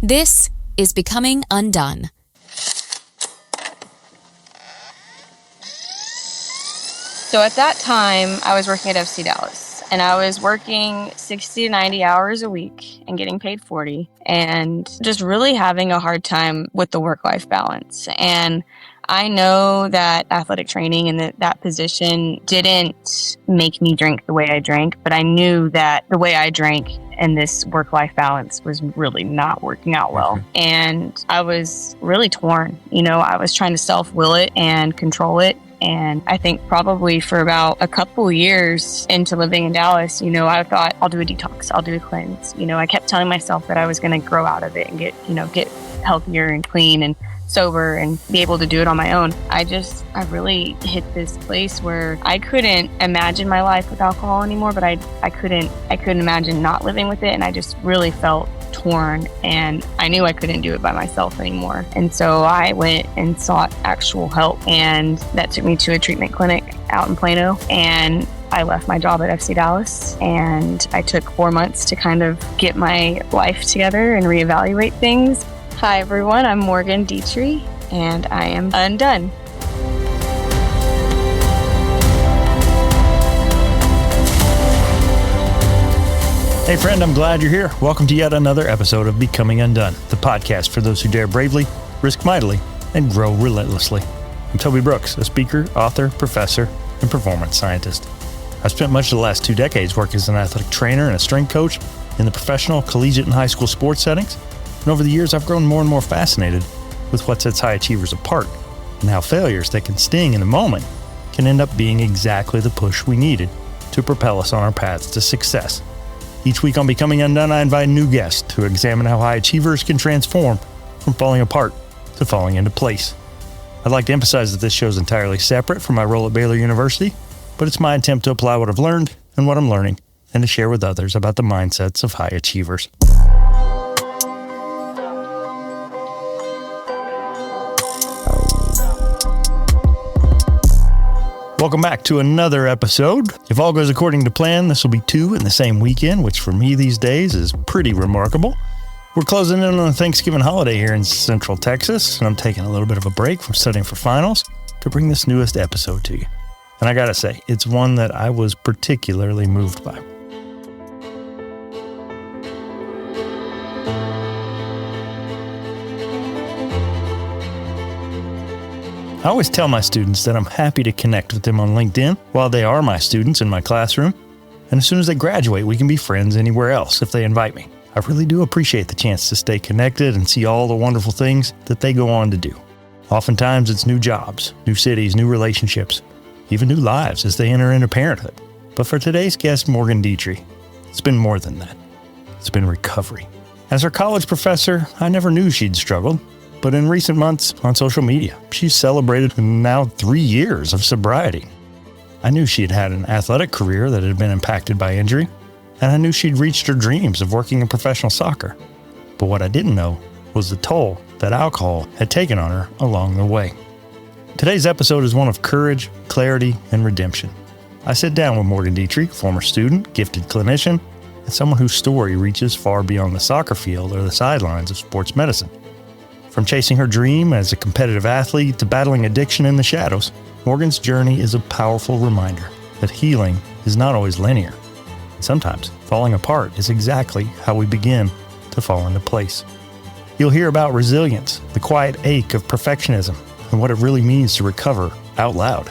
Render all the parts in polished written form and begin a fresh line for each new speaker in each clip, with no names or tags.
This is Becoming UnDone.
So at that time, I was working at FC Dallas, and I was working 60 to 90 hours a week and getting paid 40, and just really having a hard time with the work-life balance. And I know that athletic training and that position didn't make me drink the way I drank, but I knew that the way I drank and this work-life balance was really not working out well. And I was really torn. I was trying to self-will it and control it. And I think probably for about a couple years into living in Dallas, I thought I'll do a detox, I'll do a cleanse. I kept telling myself that I was going to grow out of it and get healthier and clean and sober and be able to do it on my own. I really hit this place where I couldn't imagine my life with alcohol anymore, but I couldn't imagine not living with it. And I just really felt torn, and I knew I couldn't do it by myself anymore. And so I went and sought actual help, and that took me to a treatment clinic out in Plano. And I left my job at FC Dallas, and I took 4 months to kind of get my life together and reevaluate things. Hi everyone, I'm Morgan Detrixhe, and I am undone.
Hey friend, I'm glad you're here. Welcome to yet another episode of Becoming UnDone, the podcast for those who dare bravely, risk mightily, and grow relentlessly. I'm Toby Brooks, a speaker, author, professor, and performance scientist. I've spent much of the last 2 decades working as an athletic trainer and a strength coach in the professional, collegiate, and high school sports settings. And over the years, I've grown more and more fascinated with what sets high achievers apart and how failures that can sting in the moment can end up being exactly the push we needed to propel us on our paths to success. Each week on Becoming UnDone, I invite new guests to examine how high achievers can transform from falling apart to falling into place. I'd like to emphasize that this show is entirely separate from my role at Baylor University, but it's my attempt to apply what I've learned and what I'm learning and to share with others about the mindsets of high achievers. Welcome back to another episode. If all goes according to plan, this will be 2 in the same weekend, which for me these days is pretty remarkable. We're closing in on the Thanksgiving holiday here in Central Texas, and I'm taking a little bit of a break from studying for finals to bring this newest episode to you. And I gotta say, it's one that I was particularly moved by. I always tell my students that I'm happy to connect with them on LinkedIn while they are my students in my classroom. And as soon as they graduate, we can be friends anywhere else if they invite me. I really do appreciate the chance to stay connected and see all the wonderful things that they go on to do. Oftentimes it's new jobs, new cities, new relationships, even new lives as they enter into parenthood. But for today's guest, Morgan Detrixhe, it's been more than that. It's been recovery. As her college professor, I never knew she'd struggled. But in recent months on social media, she's celebrated now 3 years of sobriety. I knew she had had an athletic career that had been impacted by injury, and I knew she'd reached her dreams of working in professional soccer. But what I didn't know was the toll that alcohol had taken on her along the way. Today's episode is one of courage, clarity, and redemption. I sit down with Morgan Detrixhe, former student, gifted clinician, and someone whose story reaches far beyond the soccer field or the sidelines of sports medicine. From chasing her dream as a competitive athlete to battling addiction in the shadows, Morgan's journey is a powerful reminder that healing is not always linear. Sometimes falling apart is exactly how we begin to fall into place. You'll hear about resilience, the quiet ache of perfectionism, and what it really means to recover out loud.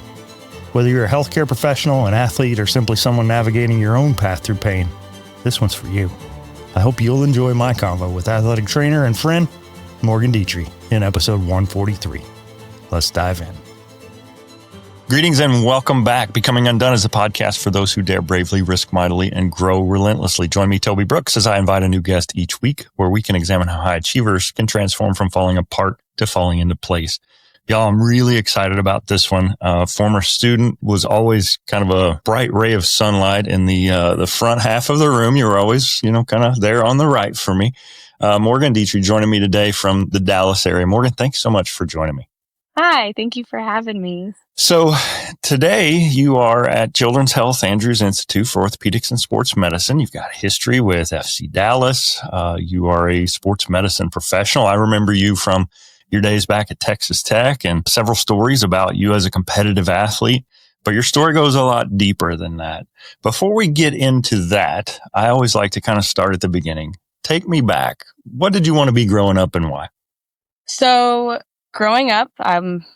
Whether you're a healthcare professional, an athlete, or simply someone navigating your own path through pain, this one's for you. I hope you'll enjoy my convo with athletic trainer and friend, Morgan Detrixhe, in episode 143. Let's dive in. Greetings and welcome back. Becoming UnDone is a podcast for those who dare bravely, risk mightily, and grow relentlessly. Join me, Toby Brooks, as I invite a new guest each week where we can examine how high achievers can transform from falling apart to falling into place. Y'all, I'm really excited about this one. Former student, was always kind of a bright ray of sunlight in the front half of the room. You were always, kind of there on the right for me. Morgan Detrixhe joining me today from the Dallas area. Morgan, thanks so much for joining me.
Hi, thank you for having me.
So today you are at Children's Health Andrews Institute for Orthopedics and Sports Medicine. You've got a history with FC Dallas. You are a sports medicine professional. I remember you from your days back at Texas Tech and several stories about you as a competitive athlete. But your story goes a lot deeper than that. Before we get into that, I always like to kind of start at the beginning. Take me back. What did you want to be growing up and why?
So, growing up, I'm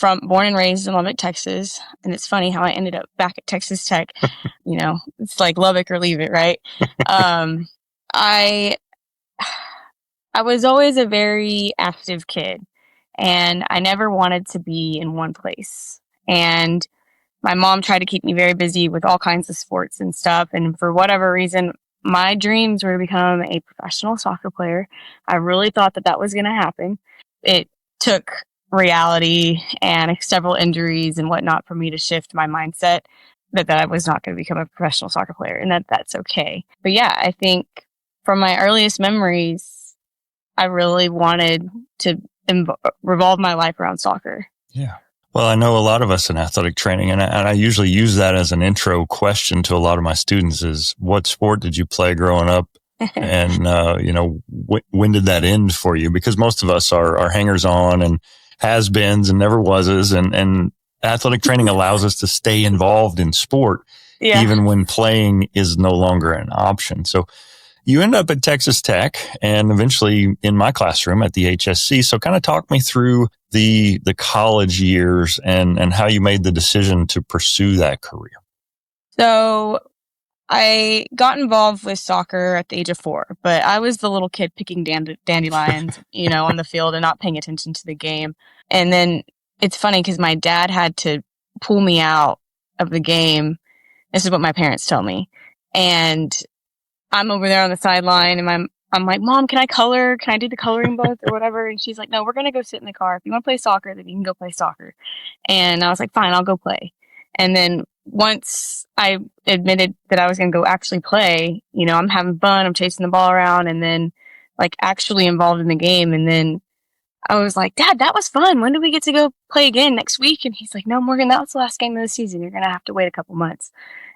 born and raised in Lubbock, Texas. And it's funny how I ended up back at Texas Tech. It's like Lubbock or leave it, right? I was always a very active kid, and I never wanted to be in one place. And my mom tried to keep me very busy with all kinds of sports and stuff. And for whatever reason, my dreams were to become a professional soccer player. I really thought that was going to happen. It took reality and several injuries and whatnot for me to shift my mindset that I was not going to become a professional soccer player, and that's okay. But yeah, I think from my earliest memories, I really wanted to revolve my life around soccer.
Yeah. Well, I know a lot of us in athletic training, and I usually use that as an intro question to a lot of my students is, what sport did you play growing up? And, when did that end for you? Because most of us are hangers on and has-beens and never wases, and athletic training allows us to stay involved in sport, even when playing is no longer an option. So you end up at Texas Tech and eventually in my classroom at the HSC. So kind of talk me through the college years and how you made the decision to pursue that career.
So I got involved with soccer at the age of 4, but I was the little kid picking dandelions, on the field and not paying attention to the game. And then it's funny because my dad had to pull me out of the game. This is what my parents tell me. And I'm over there on the sideline and I'm like, Mom, can I color? Can I do the coloring book or whatever? And she's like, no, we're going to go sit in the car. If you want to play soccer, then you can go play soccer. And I was like, fine, I'll go play. And then once I admitted that I was going to go actually play, I'm having fun, I'm chasing the ball around and then actually involved in the game. And then I was like, Dad, that was fun. When do we get to go play again next week? And he's like, no, Morgan, that was the last game of the season. You're going to have to wait a couple months.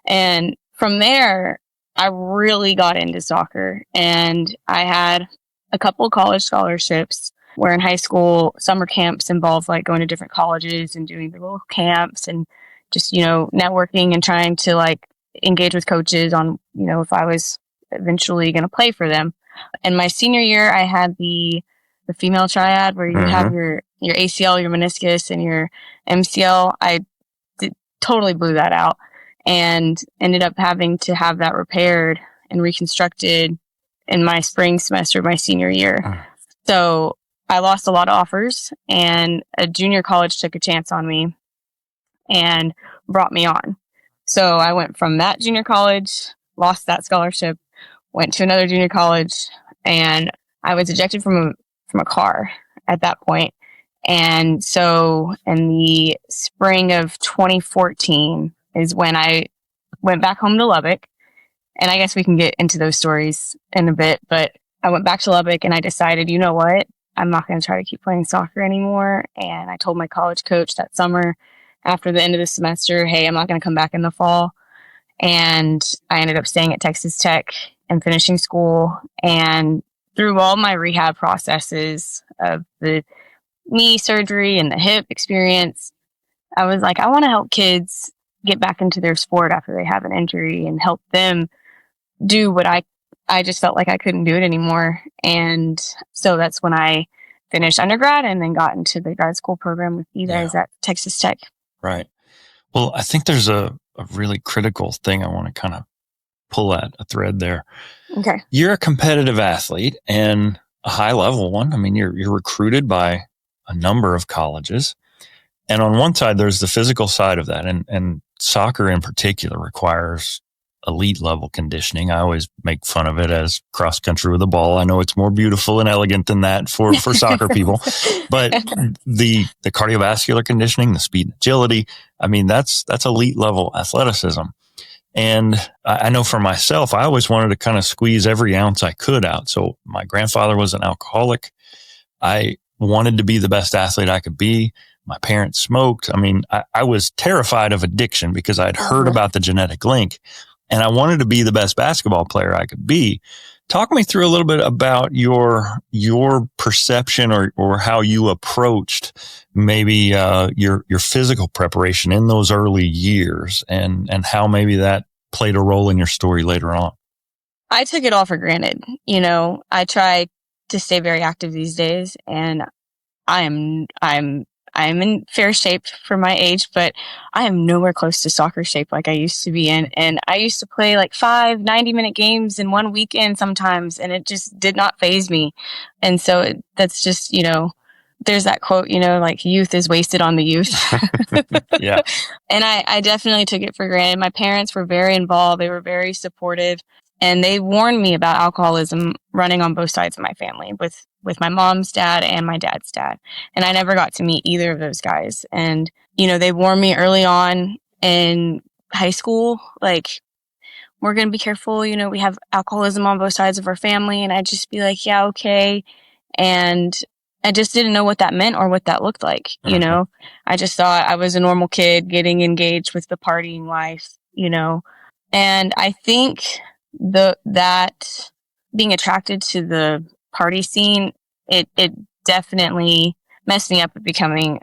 And from there, I really got into soccer, and I had a couple of college scholarships where in high school, summer camps involved going to different colleges and doing the little camps and just, networking and trying to engage with coaches on, if I was eventually going to play for them. And my senior year, I had the female triad where you have your ACL, your meniscus, and your MCL. I totally blew that out and ended up having to have that repaired and reconstructed in my spring semester of my senior year. So I lost a lot of offers, and a junior college took a chance on me and brought me on. So I went from that junior college, lost that scholarship, went to another junior college, and I was ejected from a car at that point. And so in the spring of 2014 is when I went back home to Lubbock. And I guess we can get into those stories in a bit, but I went back to Lubbock and I decided, you know what? I'm not going to try to keep playing soccer anymore. And I told my college coach that summer after the end of the semester, hey, I'm not going to come back in the fall. And I ended up staying at Texas Tech and finishing school. And through all my rehab processes of the knee surgery and the hip experience, I was like, I want to help kids get back into their sport after they have an injury and help them do what I just felt like I couldn't do it anymore. And so that's when I finished undergrad and then got into the grad school program with you guys at Texas Tech.
Right. Well, I think there's a really critical thing I want to kind of pull at a thread there.
Okay.
You're a competitive athlete and a high level one. I mean, you're recruited by a number of colleges. And on one side, there's the physical side of that. And soccer in particular requires elite level conditioning. I always make fun of it as cross country with a ball. I know it's more beautiful and elegant than that for soccer people, but the cardiovascular conditioning, the speed and agility, I mean, that's elite level athleticism. And I know for myself, I always wanted to kind of squeeze every ounce I could out. So my grandfather was an alcoholic. I wanted to be the best athlete I could be. My parents smoked. I mean, I was terrified of addiction because I'd heard about the genetic link, and I wanted to be the best basketball player I could be. Talk me through a little bit about your perception or how you approached maybe your physical preparation in those early years, and how maybe that played a role in your story later on.
I took it all for granted. I try to stay very active these days, and I'm in fair shape for my age, but I am nowhere close to soccer shape like I used to be in. And I used to play like 5 90-minute games in one weekend sometimes, and it just did not faze me. And so that's just, there's that quote, like youth is wasted on the youth.
Yeah.
And I definitely took it for granted. My parents were very involved. They were very supportive. And they warned me about alcoholism running on both sides of my family, with my mom's dad and my dad's dad. And I never got to meet either of those guys. And, they warned me early on in high school, like, we're going to be careful. We have alcoholism on both sides of our family. And I'd just be like, yeah, okay. And I just didn't know what that meant or what that looked like. I just thought I was a normal kid getting engaged with the partying life, and I think that being attracted to the party scene, it definitely messed me up at becoming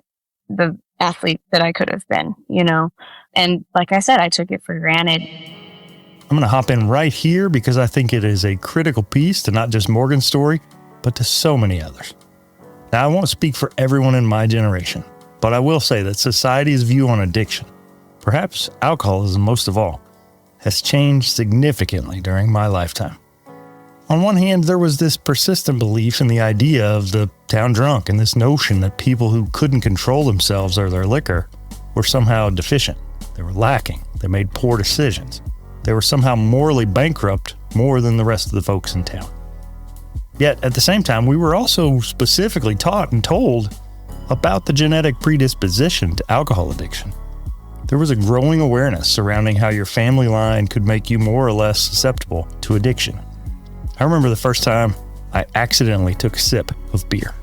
the athlete that I could have been, and like I said, I took it for granted.
I'm going to hop in right here because I think it is a critical piece to not just Morgan's story, but to so many others. Now, I won't speak for everyone in my generation, but I will say that society's view on addiction, perhaps alcoholism most of all, has changed significantly during my lifetime. On one hand, there was this persistent belief in the idea of the town drunk and this notion that people who couldn't control themselves or their liquor were somehow deficient. They were lacking. They made poor decisions. They were somehow morally bankrupt more than the rest of the folks in town. Yet, at the same time, we were also specifically taught and told about the genetic predisposition to alcohol addiction. There was a growing awareness surrounding how your family line could make you more or less susceptible to addiction. I remember the first time I accidentally took a sip of beer.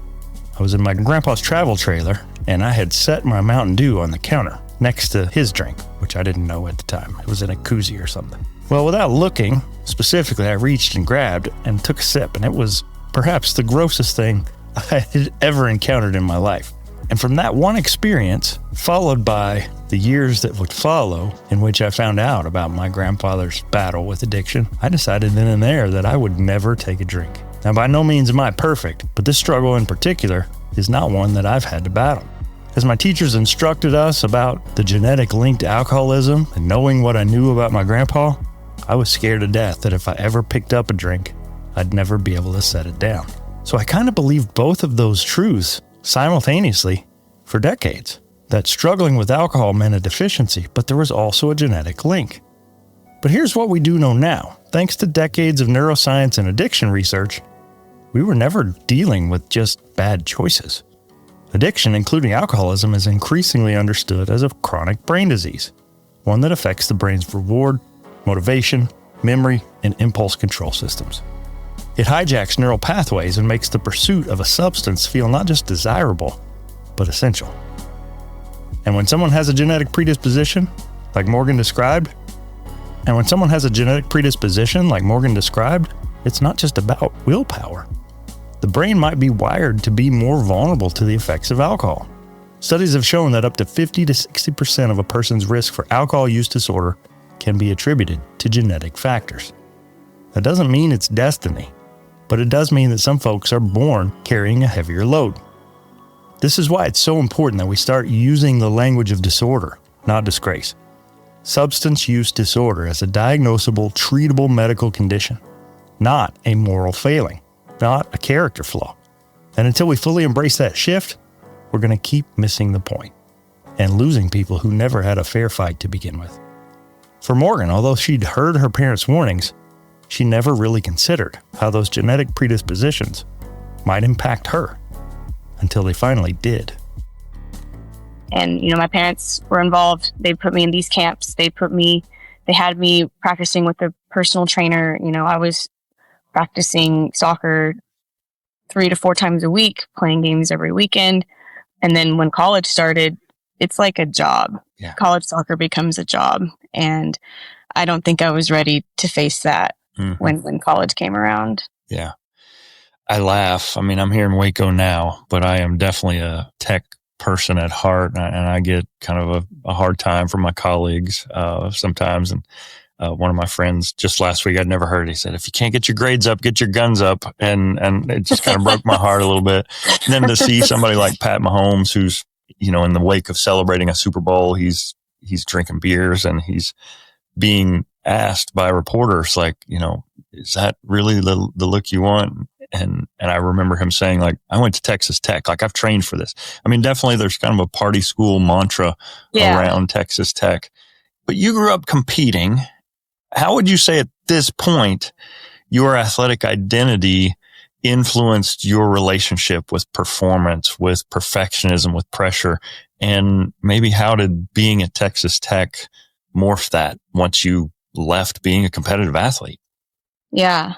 I was in my grandpa's travel trailer, and I had set my Mountain Dew on the counter next to his drink, which I didn't know at the time. It was in a koozie or something. Well, without looking, specifically, I reached and grabbed and took a sip, and it was perhaps the grossest thing I had ever encountered in my life. And from that one experience, followed by the years that would follow, in which I found out about my grandfather's battle with addiction, I decided then and there that I would never take a drink. Now, by no means am I perfect, but this struggle in particular is not one that I've had to battle. As my teachers instructed us about the genetic link to alcoholism and knowing what I knew about my grandpa, I was scared to death that if I ever picked up a drink, I'd never be able to set it down. So I kind of believed both of those truths simultaneously for decades, that struggling with alcohol meant a deficiency, but there was also a genetic link. But here's what we do know now. Thanks to decades of neuroscience and addiction research, we were never dealing with just bad choices. Addiction, including alcoholism, is increasingly understood as a chronic brain disease, one that affects the brain's reward, motivation, memory, and impulse control systems. It hijacks neural pathways and makes the pursuit of a substance feel not just desirable, but essential. And when someone has a genetic predisposition, like Morgan described, it's not just about willpower. The brain might be wired to be more vulnerable to the effects of alcohol. Studies have shown that up to 50 to 60% of a person's risk for alcohol use disorder can be attributed to genetic factors. That doesn't mean it's destiny, but it does mean that some folks are born carrying a heavier load. This is why it's so important that we start using the language of disorder, not disgrace. Substance use disorder as a diagnosable, treatable medical condition, not a moral failing, not a character flaw. And until we fully embrace that shift, we're going to keep missing the point and losing people who never had a fair fight to begin with. For Morgan, although she'd heard her parents' warnings, she never really considered how those genetic predispositions might impact her until they finally did.
And, my parents were involved. They put me in these camps. They had me practicing with a personal trainer. I was practicing soccer 3 to 4 times a week, playing games every weekend. And then when college started, it's like a job.
Yeah.
College soccer becomes a job. And I don't think I was ready to face that when college came around.
Yeah. I laugh. I mean, I'm here in Waco now, but I am definitely a tech person at heart, and I get kind of a hard time from my colleagues sometimes. And one of my friends just last week, I'd never heard, he said, if you can't get your grades up, get your guns up. And it just kind of broke my heart a little bit. And then to see somebody like Pat Mahomes, who's, you know, in the wake of celebrating a Super Bowl, he's drinking beers and he's being asked by reporters, like, you know, is that really the look you want? And I remember him saying, like, I went to Texas Tech. Like, I've trained for this. I mean, definitely there's kind of a party school mantra around Texas Tech. But you grew up competing. How would you say at this point your athletic identity influenced your relationship with performance, with perfectionism, with pressure? And maybe how did being at Texas Tech morph that once you left being a competitive athlete?
Yeah.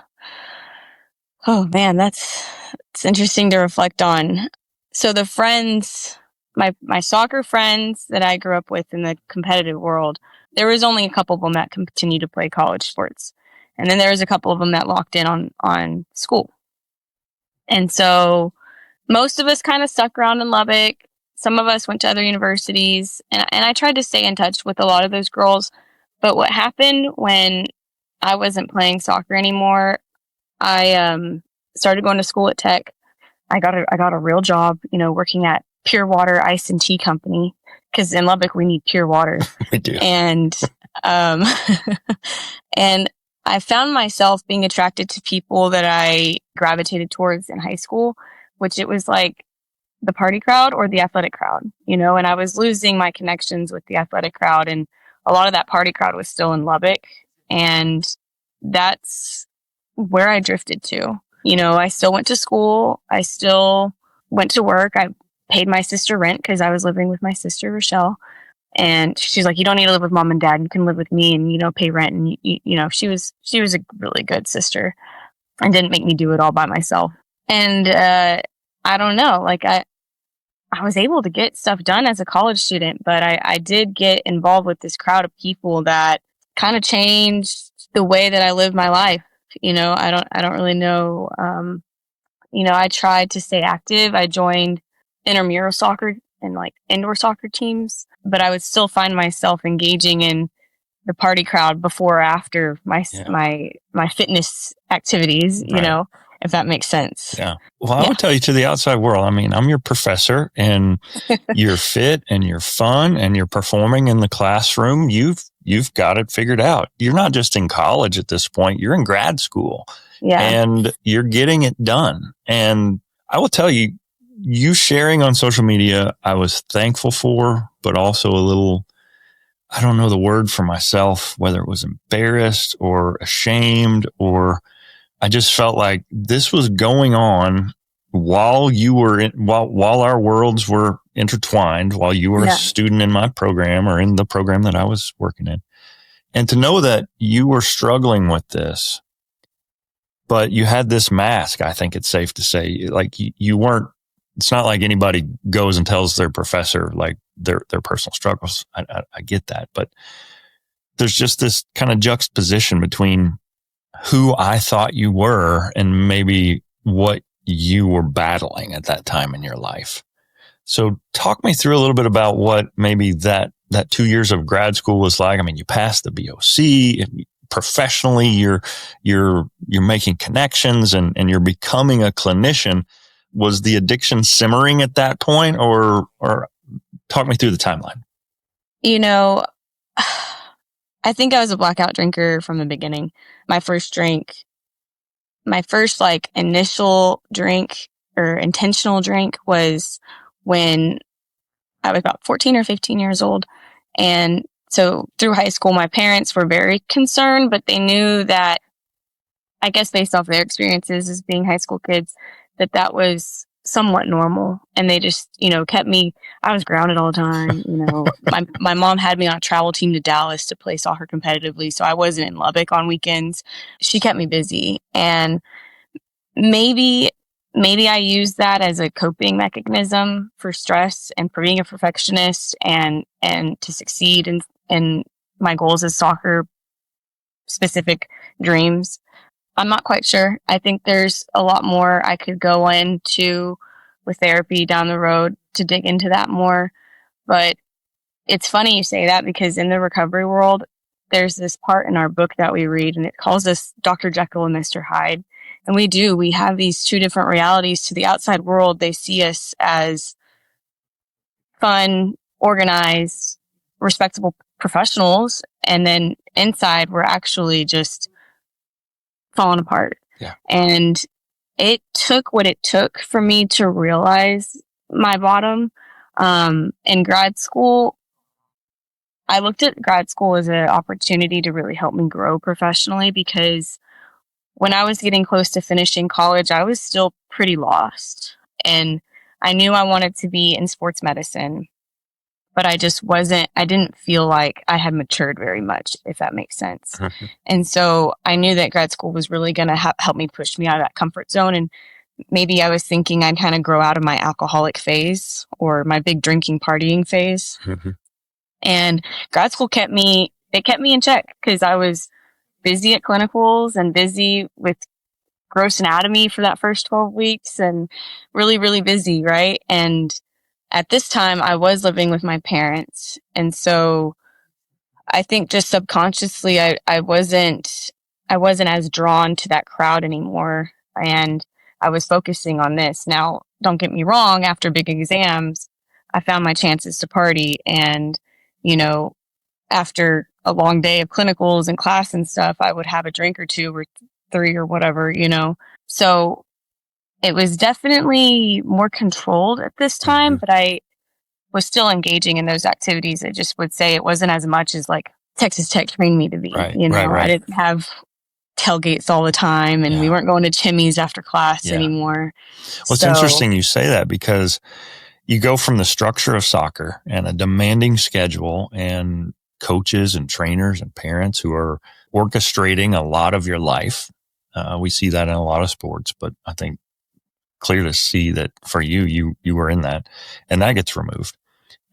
Oh man, it's interesting to reflect on. So the friends, my soccer friends that I grew up with in the competitive world, there was only a couple of them that continued to play college sports. And then there was a couple of them that locked in on school. And so most of us kind of stuck around in Lubbock. Some of us went to other universities, and I tried to stay in touch with a lot of those girls. But what happened when I wasn't playing soccer anymore, I started going to school at Tech. I got a real job, you know, working at Pure Water Ice and Tea Company, because in Lubbock we need pure water.
We do.
And and I found myself being attracted to people that I gravitated towards in high school, which it was like the party crowd or the athletic crowd, you know, and I was losing my connections with the athletic crowd, and a lot of that party crowd was still in Lubbock, and that's where I drifted to. You know, I still went to school. I still went to work. I paid my sister rent because I was living with my sister, Rochelle. And she's like, you don't need to live with mom and dad. You can live with me and, you know, pay rent. And, you know, she was a really good sister and didn't make me do it all by myself. And I don't know, like I was able to get stuff done as a college student, but I did get involved with this crowd of people that kind of changed the way that I live my life. You know, I don't really know. You know, I tried to stay active. I joined intramural soccer and like indoor soccer teams, but I would still find myself engaging in the party crowd before or after my fitness activities, you know, if that makes sense.
Yeah. Well, I would tell you, to the outside world, I mean, I'm your professor and you're fit and you're fun and you're performing in the classroom. You've got it figured out. You're not just in college at this point, you're in grad school.
Yeah.
And you're getting it done. And I will tell you, you sharing on social media, I was thankful for, but also a little, I don't know the word for myself, whether it was embarrassed or ashamed, or I just felt like this was going on while you were while our worlds were intertwined, while you were a student in my program or in the program that I was working in. And to know that you were struggling with this, but you had this mask, I think it's safe to say, like you weren't, it's not like anybody goes and tells their professor like their personal struggles. I get that, but there's just this kind of juxtaposition between who I thought you were and maybe what you were battling at that time in your life. So talk me through a little bit about what maybe that 2 years of grad school was like. I mean, you passed the BOC. Professionally, you're making connections and you're becoming a clinician. Was the addiction simmering at that point, or talk me through the timeline?
You know, I think I was a blackout drinker from the beginning. My first like initial drink or intentional drink was when I was about 14 or 15 years old. And so through high school, my parents were very concerned, but they knew that, I guess based off their experiences as being high school kids, that was somewhat normal. And they just, you know, kept me, I was grounded all the time. You know, my mom had me on a travel team to Dallas to play soccer competitively. So I wasn't in Lubbock on weekends. She kept me busy. And maybe maybe I use that as a coping mechanism for stress and for being a perfectionist and to succeed in my goals as soccer specific dreams. I'm not quite sure. I think there's a lot more I could go into with therapy down the road to dig into that more. But it's funny you say that, because in the recovery world, there's this part in our book that we read, and it calls us Dr. Jekyll and Mr. Hyde. And we have these two different realities. To the outside world, they see us as fun, organized, respectable professionals. And then inside, we're actually just falling apart.
Yeah.
And it took what it took for me to realize my bottom. In grad school, I looked at grad school as an opportunity to really help me grow professionally, because when I was getting close to finishing college, I was still pretty lost. And I knew I wanted to be in sports medicine, but I didn't feel like I had matured very much, if that makes sense. And so I knew that grad school was really going to help me push me out of that comfort zone. And maybe I was thinking I'd kind of grow out of my alcoholic phase or my big drinking, partying phase. And grad school kept me in check, because I was busy at clinicals and busy with gross anatomy for that first 12 weeks and really, really busy, right? And at this time, I was living with my parents. And so I think just subconsciously, I wasn't as drawn to that crowd anymore. And I was focusing on this. Now, don't get me wrong, after big exams, I found my chances to party. And, after a long day of clinicals and class and stuff, I would have a drink or two or three or whatever, So it was definitely more controlled at this time, but I was still engaging in those activities. I just would say it wasn't as much as like Texas Tech trained me to be.
Right.
I didn't have tailgates all the time, and we weren't going to Chimmy's after class anymore.
Well, it's interesting you say that, because you go from the structure of soccer and a demanding schedule and coaches and trainers and parents who are orchestrating a lot of your life. We see that in a lot of sports, but I think clear to see that for you were in that, and that gets removed.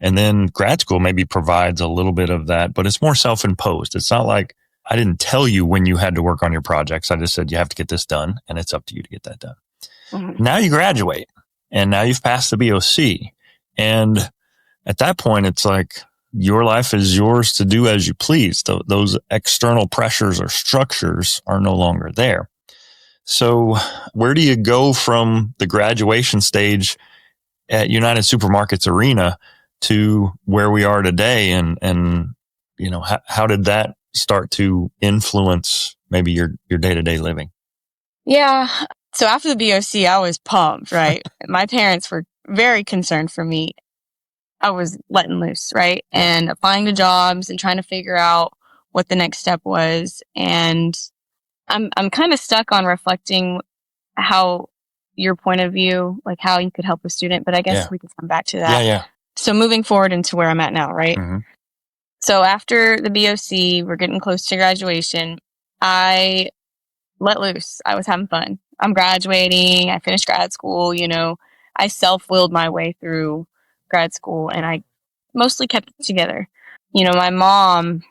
And then grad school maybe provides a little bit of that, but it's more self-imposed. It's not like I didn't tell you when you had to work on your projects. I just said, you have to get this done, and it's up to you to get that done. Now you graduate, and now you've passed the BOC. And at that point, it's like your life is yours to do as you please. Those external pressures or structures are no longer there. So where do you go from the graduation stage at United Supermarkets Arena to where we are today? And how did that start to influence maybe your day-to-day living?
Yeah. So after the BOC, I was pumped, right? My parents were very concerned for me. I was letting loose, right? And applying to jobs and trying to figure out what the next step was. And I'm kind of stuck on reflecting how your point of view, like how you could help a student, but I guess we can come back to that.
Yeah.
So moving forward into where I'm at now, right? So after the BOC, we're getting close to graduation. I let loose. I was having fun. I'm graduating. I finished grad school. I self-willed my way through grad school, and I mostly kept it together. My mom,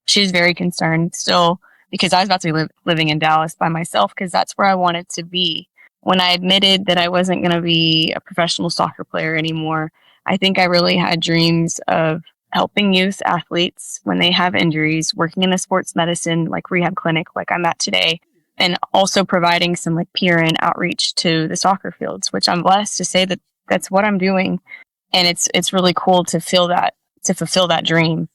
she was very concerned still, because I was about to be living in Dallas by myself, because that's where I wanted to be. When I admitted that I wasn't going to be a professional soccer player anymore, I think I really had dreams of helping youth athletes when they have injuries, working in a sports medicine like rehab clinic like I'm at today, and also providing some like peer and outreach to the soccer fields, which I'm blessed to say that that's what I'm doing. And it's really cool to fulfill that dream.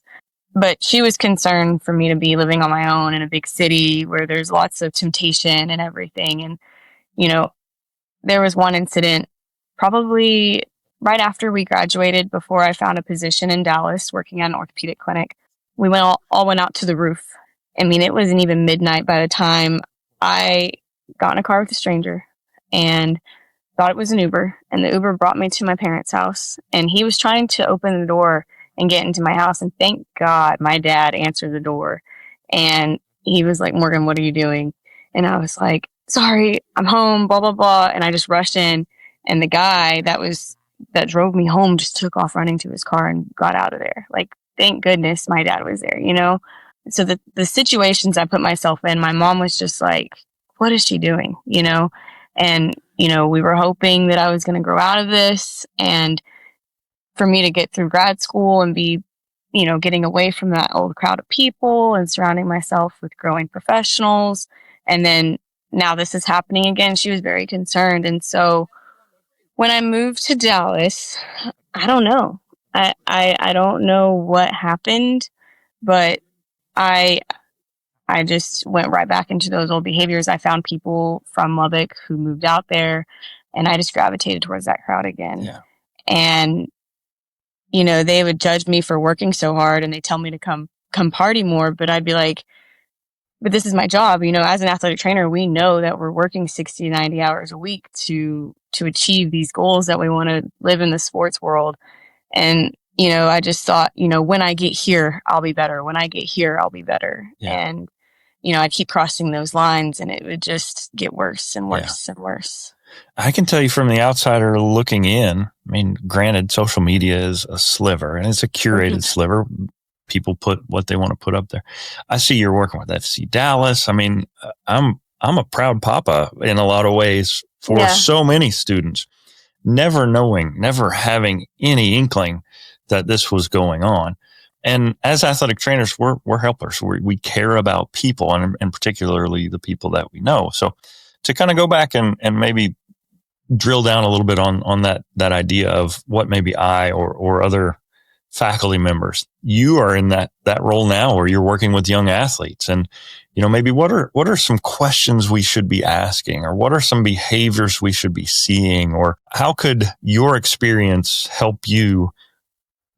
But she was concerned for me to be living on my own in a big city where there's lots of temptation and everything. And, there was one incident probably right after we graduated, before I found a position in Dallas working at an orthopedic clinic. We all went out to the roof. I mean, it wasn't even midnight by the time I got in a car with a stranger and thought it was an Uber. And the Uber brought me to my parents' house. And he was trying to open the door and get into my house. And thank God my dad answered the door. And he was like, "Morgan, what are you doing?" And I was like, sorry, I'm home, blah, blah, blah. And I just rushed in, and the guy that drove me home just took off running to his car and got out of there. Like, thank goodness my dad was there, you know? So the situations I put myself in, my mom was just like, what is she doing? You know? And, you know, we were hoping that I was going to grow out of this, and for me to get through grad school and be, you know, getting away from that old crowd of people and surrounding myself with growing professionals. And then now this is happening again. She was very concerned. And so when I moved to Dallas, I don't know. I don't know what happened, but I just went right back into those old behaviors. I found people from Lubbock who moved out there, and I just gravitated towards that crowd again.
Yeah.
And, you know, they would judge me for working so hard, and they tell me to come party more, but I'd be like, but this is my job. You know, as an athletic trainer, we know that we're working 60, 90 hours a week to achieve these goals that we want to live in the sports world. And, you know, I just thought, you know, when I get here, I'll be better. When I get here, I'll be better. Yeah. And, you know, I'd keep crossing those lines, and it would just get worse and worse and worse.
I can tell you from the outsider looking in, I mean, granted, social media is a sliver, and it's a curated sliver. People put what they want to put up there. I see you're working with FC Dallas. I mean, I'm a proud papa in a lot of ways for so many students, never knowing, never having any inkling that this was going on. And as athletic trainers, we're helpers. We care about people, and particularly the people that we know. So to kind of go back and maybe drill down a little bit on that idea of what maybe I or other faculty members, you are in that role now where you're working with young athletes, and, you know, maybe what are some questions we should be asking, or what are some behaviors we should be seeing, or how could your experience help you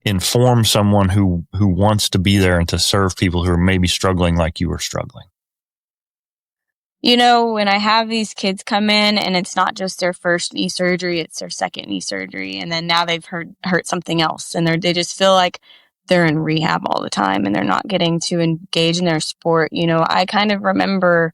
inform someone who wants to be there and to serve people who are maybe struggling like you were struggling?
You know, when I have these kids come in, and it's not just their first knee surgery, it's their second knee surgery, and then now they've hurt something else, and they just feel like they're in rehab all the time, and they're not getting to engage in their sport. You know, I kind of remember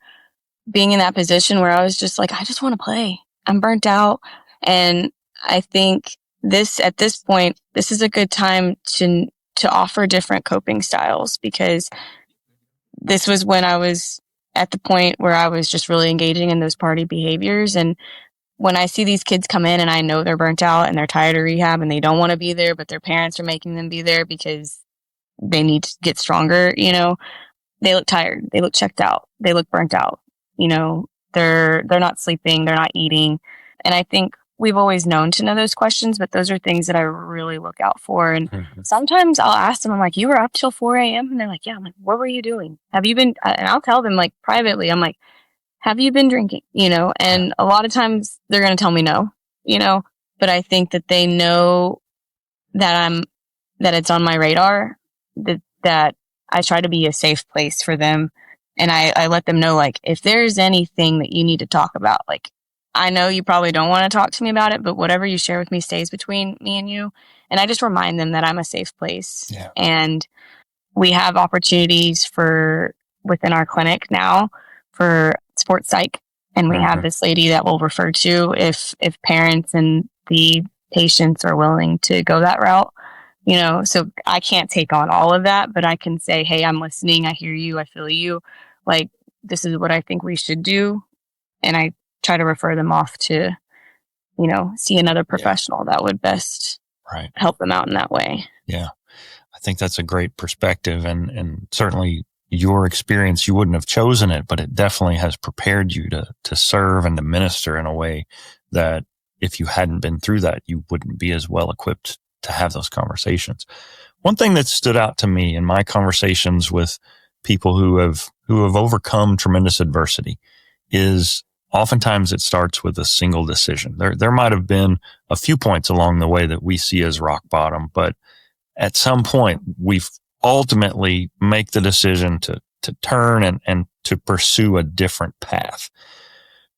being in that position where I was just like, I just want to play. I'm burnt out. And I think at this point, this is a good time to offer different coping styles, because this was when I was at the point where I was just really engaging in those party behaviors. And when I see these kids come in and I know they're burnt out and they're tired of rehab and they don't want to be there, but their parents are making them be there because they need to get stronger, you know, they look tired, they look checked out, they look burnt out, you know, they're not sleeping, they're not eating. And I think we've always known to know those questions, but those are things that I really look out for. And sometimes I'll ask them, I'm like, you were up till 4 a.m.? And they're like, yeah. I'm like, what were you doing? Have you been, and I'll tell them like privately, I'm like, have you been drinking? You know, and a lot of times they're going to tell me no, you know, but I think that they know that it's on my radar, that I try to be a safe place for them. And I let them know, like, if there's anything that you need to talk about, like, I know you probably don't want to talk to me about it, but whatever you share with me stays between me and you. And I just remind them that I'm a safe place. Yeah. And we have opportunities within our clinic now for sports psych. And we have this lady that we'll refer to if parents and the patients are willing to go that route, you know. So I can't take on all of that, but I can say, hey, I'm listening. I hear you. I feel you. Like, this is what I think we should do. And I try to refer them off to, you know, see another professional that would best help them out in that way.
Yeah. I think that's a great perspective, and certainly your experience, you wouldn't have chosen it, but it definitely has prepared you to serve and to minister in a way that if you hadn't been through that, you wouldn't be as well equipped to have those conversations. One thing that stood out to me in my conversations with people who have overcome tremendous adversity is oftentimes it starts with a single decision. There might have been a few points along the way that we see as rock bottom, but at some point we ultimately make the decision to turn and to pursue a different path.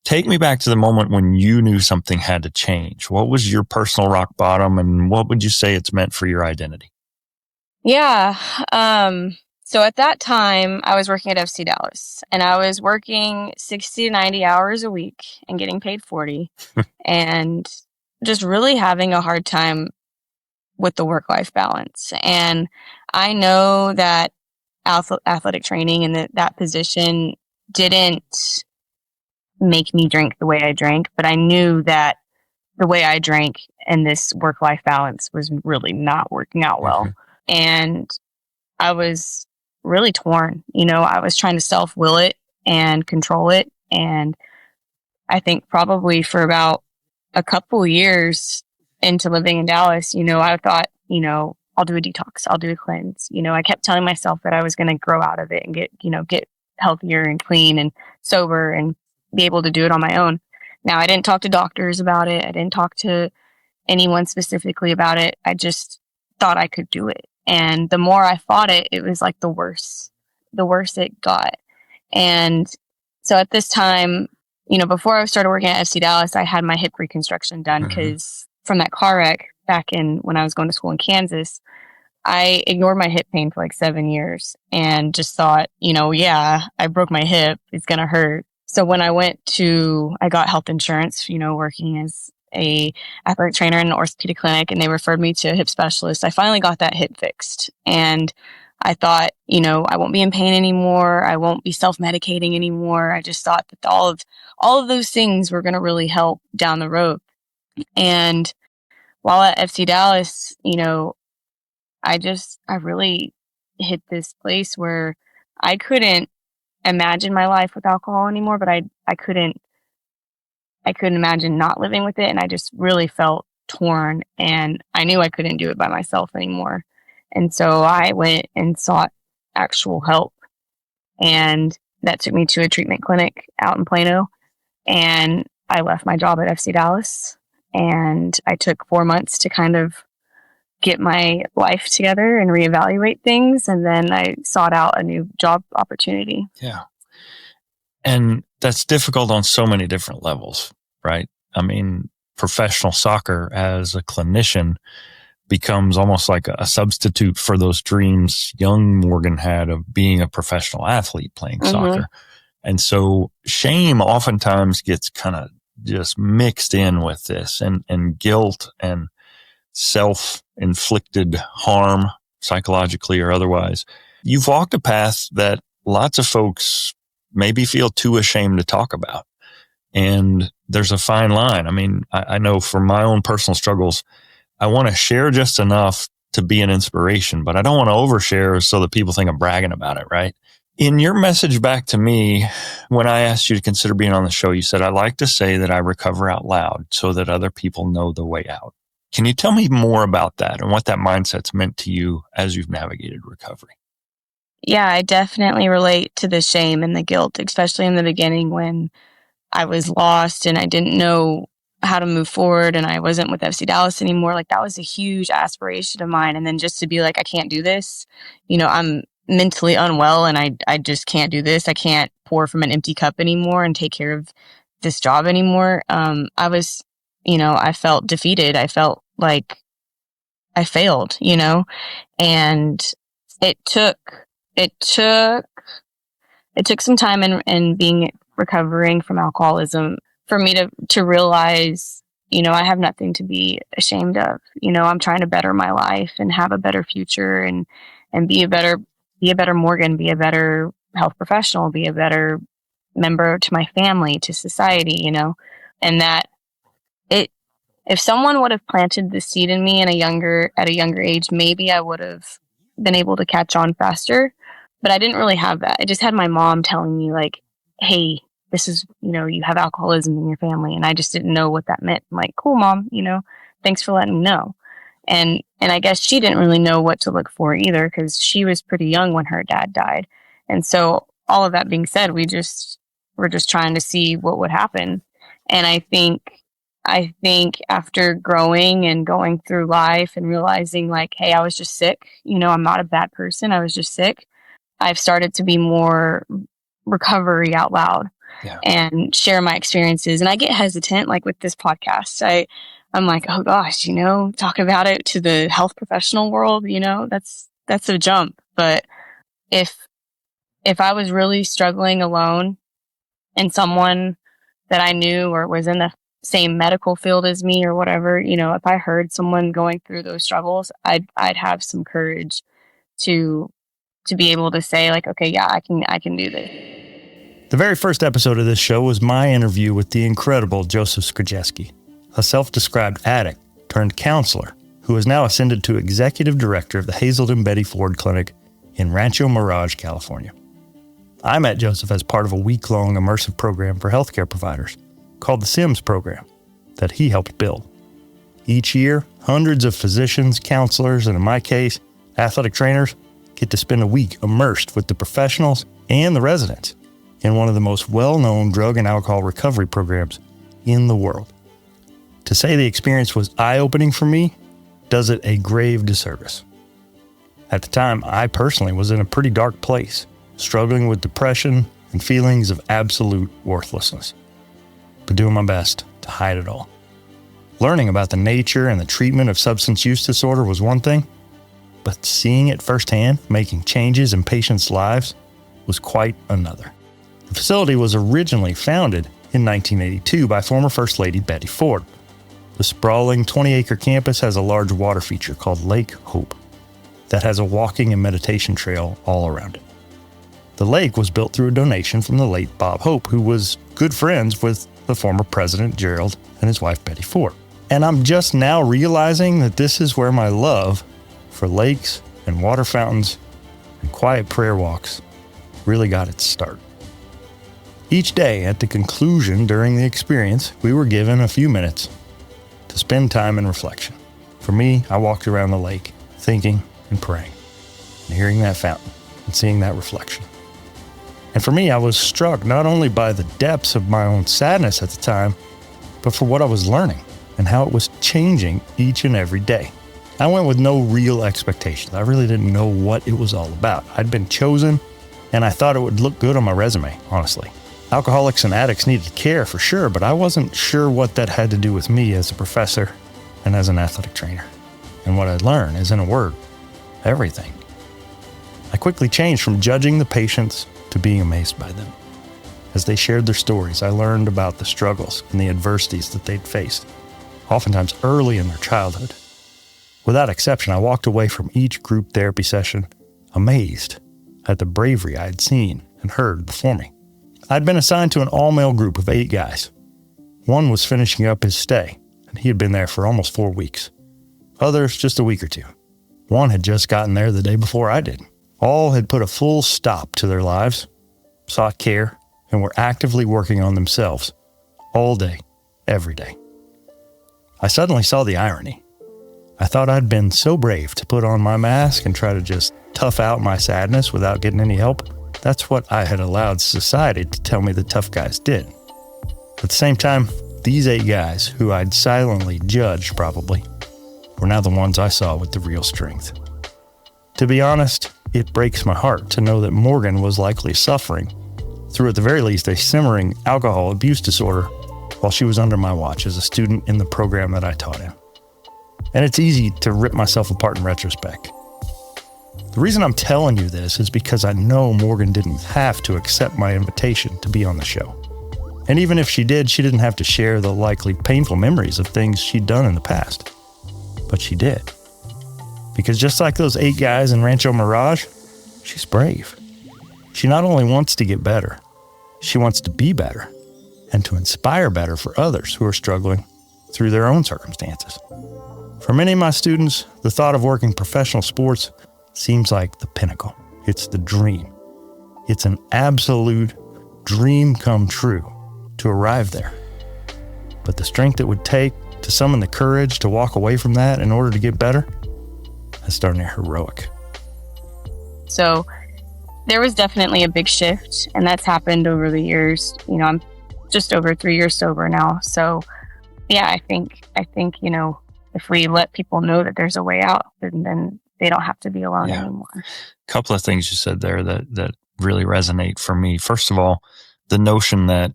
Take me back to the moment when you knew something had to change. What was your personal rock bottom, and what would you say it's meant for your identity?
Yeah. So at that time, I was working at FC Dallas, and I was working 60 to 90 hours a week and getting paid 40 and just really having a hard time with the work-life balance. And I know that athletic training and that position didn't make me drink the way I drank, but I knew that the way I drank and this work-life balance was really not working out well. Mm-hmm. And I was really torn. I was trying to self-will it and control it. And I think probably for about a couple years into living in Dallas, I thought, I'll do a detox, I'll do a cleanse. I kept telling myself that I was going to grow out of it and get healthier and clean and sober and be able to do it on my own. Now, I didn't talk to doctors about it. I didn't talk to anyone specifically about it. I just thought I could do it. And the more I fought it, it was like the worse it got. And so at this time, before I started working at FC Dallas, I had my hip reconstruction done because from that car wreck back when I was going to school in Kansas, I ignored my hip pain for like 7 years and just thought, I broke my hip. It's going to hurt. So when I got health insurance, working as a athletic trainer in an orthopedic clinic, and they referred me to a hip specialist. I finally got that hip fixed. And I thought, I won't be in pain anymore. I won't be self-medicating anymore. I just thought that all of those things were going to really help down the road. And while at FC Dallas, I really hit this place where I couldn't imagine my life with alcohol anymore, but I couldn't imagine not living with it. And I just really felt torn, and I knew I couldn't do it by myself anymore. And so I went and sought actual help, and that took me to a treatment clinic out in Plano. And I left my job at FC Dallas, and I took 4 months to kind of get my life together and reevaluate things. And then I sought out a new job opportunity.
Yeah. And that's difficult on so many different levels, right? I mean, professional soccer as a clinician becomes almost like a substitute for those dreams young Morgan had of being a professional athlete playing soccer. And so shame oftentimes gets kind of just mixed in with this, and guilt and self-inflicted harm, psychologically or otherwise. You've walked a path that lots of folks maybe feel too ashamed to talk about. And there's a fine line. I mean, I know from my own personal struggles, I want to share just enough to be an inspiration, but I don't want to overshare so that people think I'm bragging about it, right? In your message back to me, when I asked you to consider being on the show, you said, I like to say that I recover out loud so that other people know the way out. Can you tell me more about that and what that mindset's meant to you as you've navigated recovery?
Yeah, I definitely relate to the shame and the guilt, especially in the beginning when I was lost and I didn't know how to move forward and I wasn't with FC Dallas anymore. Like, that was a huge aspiration of mine. And then just to be like, I can't do this, I'm mentally unwell and I just can't do this. I can't pour from an empty cup anymore and take care of this job anymore. I was, I felt defeated. I felt like I failed, and it took some time in recovering from alcoholism for me to realize, I have nothing to be ashamed of. I'm trying to better my life and have a better future and be a better Morgan, be a better health professional, be a better member to my family, to society, and that if someone would have planted the seed in me at a younger age, maybe I would have been able to catch on faster. But I didn't really have that. I just had my mom telling me like, hey, this is, you have alcoholism in your family. And I just didn't know what that meant. I'm like, cool, Mom, thanks for letting me know. And I guess she didn't really know what to look for either, because she was pretty young when her dad died. And so all of that being said, we're just trying to see what would happen. And I think after growing and going through life and realizing like, hey, I was just sick, I'm not a bad person, I was just sick, I've started to be more recovery out loud and share my experiences. And I get hesitant, like with this podcast, I'm like, oh gosh, talk about it to the health professional world, that's a jump. But if I was really struggling alone and someone that I knew or was in the same medical field as me or whatever, if I heard someone going through those struggles, I'd have some courage to be able to say like, okay, yeah, I can do this.
The very first episode of this show was my interview with the incredible Joseph Skrzyjewski, a self-described addict turned counselor who is now ascended to executive director of the Hazelden Betty Ford Clinic in Rancho Mirage, California. I met Joseph as part of a week-long immersive program for healthcare providers called the SIMS program that he helped build. Each year, hundreds of physicians, counselors, and in my case, athletic trainers get to spend a week immersed with the professionals and the residents in one of the most well-known drug and alcohol recovery programs in the world. To say the experience was eye-opening for me does it a grave disservice. At the time, I personally was in a pretty dark place, struggling with depression and feelings of absolute worthlessness, but doing my best to hide it all. Learning about the nature and the treatment of substance use disorder was one thing, but seeing it firsthand, making changes in patients' lives, was quite another. The facility was originally founded in 1982 by former First Lady Betty Ford. The sprawling 20-acre campus has a large water feature called Lake Hope that has a walking and meditation trail all around it. The lake was built through a donation from the late Bob Hope, who was good friends with the former President Gerald and his wife Betty Ford. And I'm just now realizing that this is where my love for lakes and water fountains and quiet prayer walks really got its start. Each day at the conclusion during the experience, we were given a few minutes to spend time in reflection. For me, I walked around the lake thinking and praying and hearing that fountain and seeing that reflection. And for me, I was struck not only by the depths of my own sadness at the time, but for what I was learning and how it was changing each and every day. I went with no real expectations. I really didn't know what it was all about. I'd been chosen, and I thought it would look good on my resume, honestly. Alcoholics and addicts needed care for sure, but I wasn't sure what that had to do with me as a professor and as an athletic trainer. And what I learned is, in a word, everything. I quickly changed from judging the patients to being amazed by them. As they shared their stories, I learned about the struggles and the adversities that they'd faced, oftentimes early in their childhood. Without exception, I walked away from each group therapy session amazed at the bravery I had seen and heard before me. I'd been assigned to an all-male group of 8 guys. One was finishing up his stay, and he had been there for almost 4 weeks. Others just a week or 2. One had just gotten there the day before I did. All had put a full stop to their lives, sought care, and were actively working on themselves all day, every day. I suddenly saw the irony. I thought I'd been so brave to put on my mask and try to just tough out my sadness without getting any help. That's what I had allowed society to tell me the tough guys did. At the same time, these 8 guys, who I'd silently judged probably, were now the ones I saw with the real strength. To be honest, it breaks my heart to know that Morgan was likely suffering through, at the very least, a simmering alcohol abuse disorder while she was under my watch as a student in the program that I taught in. And it's easy to rip myself apart in retrospect. The reason I'm telling you this is because I know Morgan didn't have to accept my invitation to be on the show. And even if she did, she didn't have to share the likely painful memories of things she'd done in the past. But she did. Because just like those 8 guys in Rancho Mirage, she's brave. She not only wants to get better, she wants to be better and to inspire better for others who are struggling through their own circumstances. For many of my students, the thought of working professional sports seems like the pinnacle. It's the dream. It's an absolute dream come true to arrive there. But the strength it would take to summon the courage to walk away from that in order to get better, that's darn near heroic.
So there was definitely a big shift, and that's happened over the years. I'm just over 3 years sober now. So yeah, I think, if we let people know that there's a way out, then they don't have to be alone anymore.
A couple of things you said there that really resonate for me. First of all, the notion that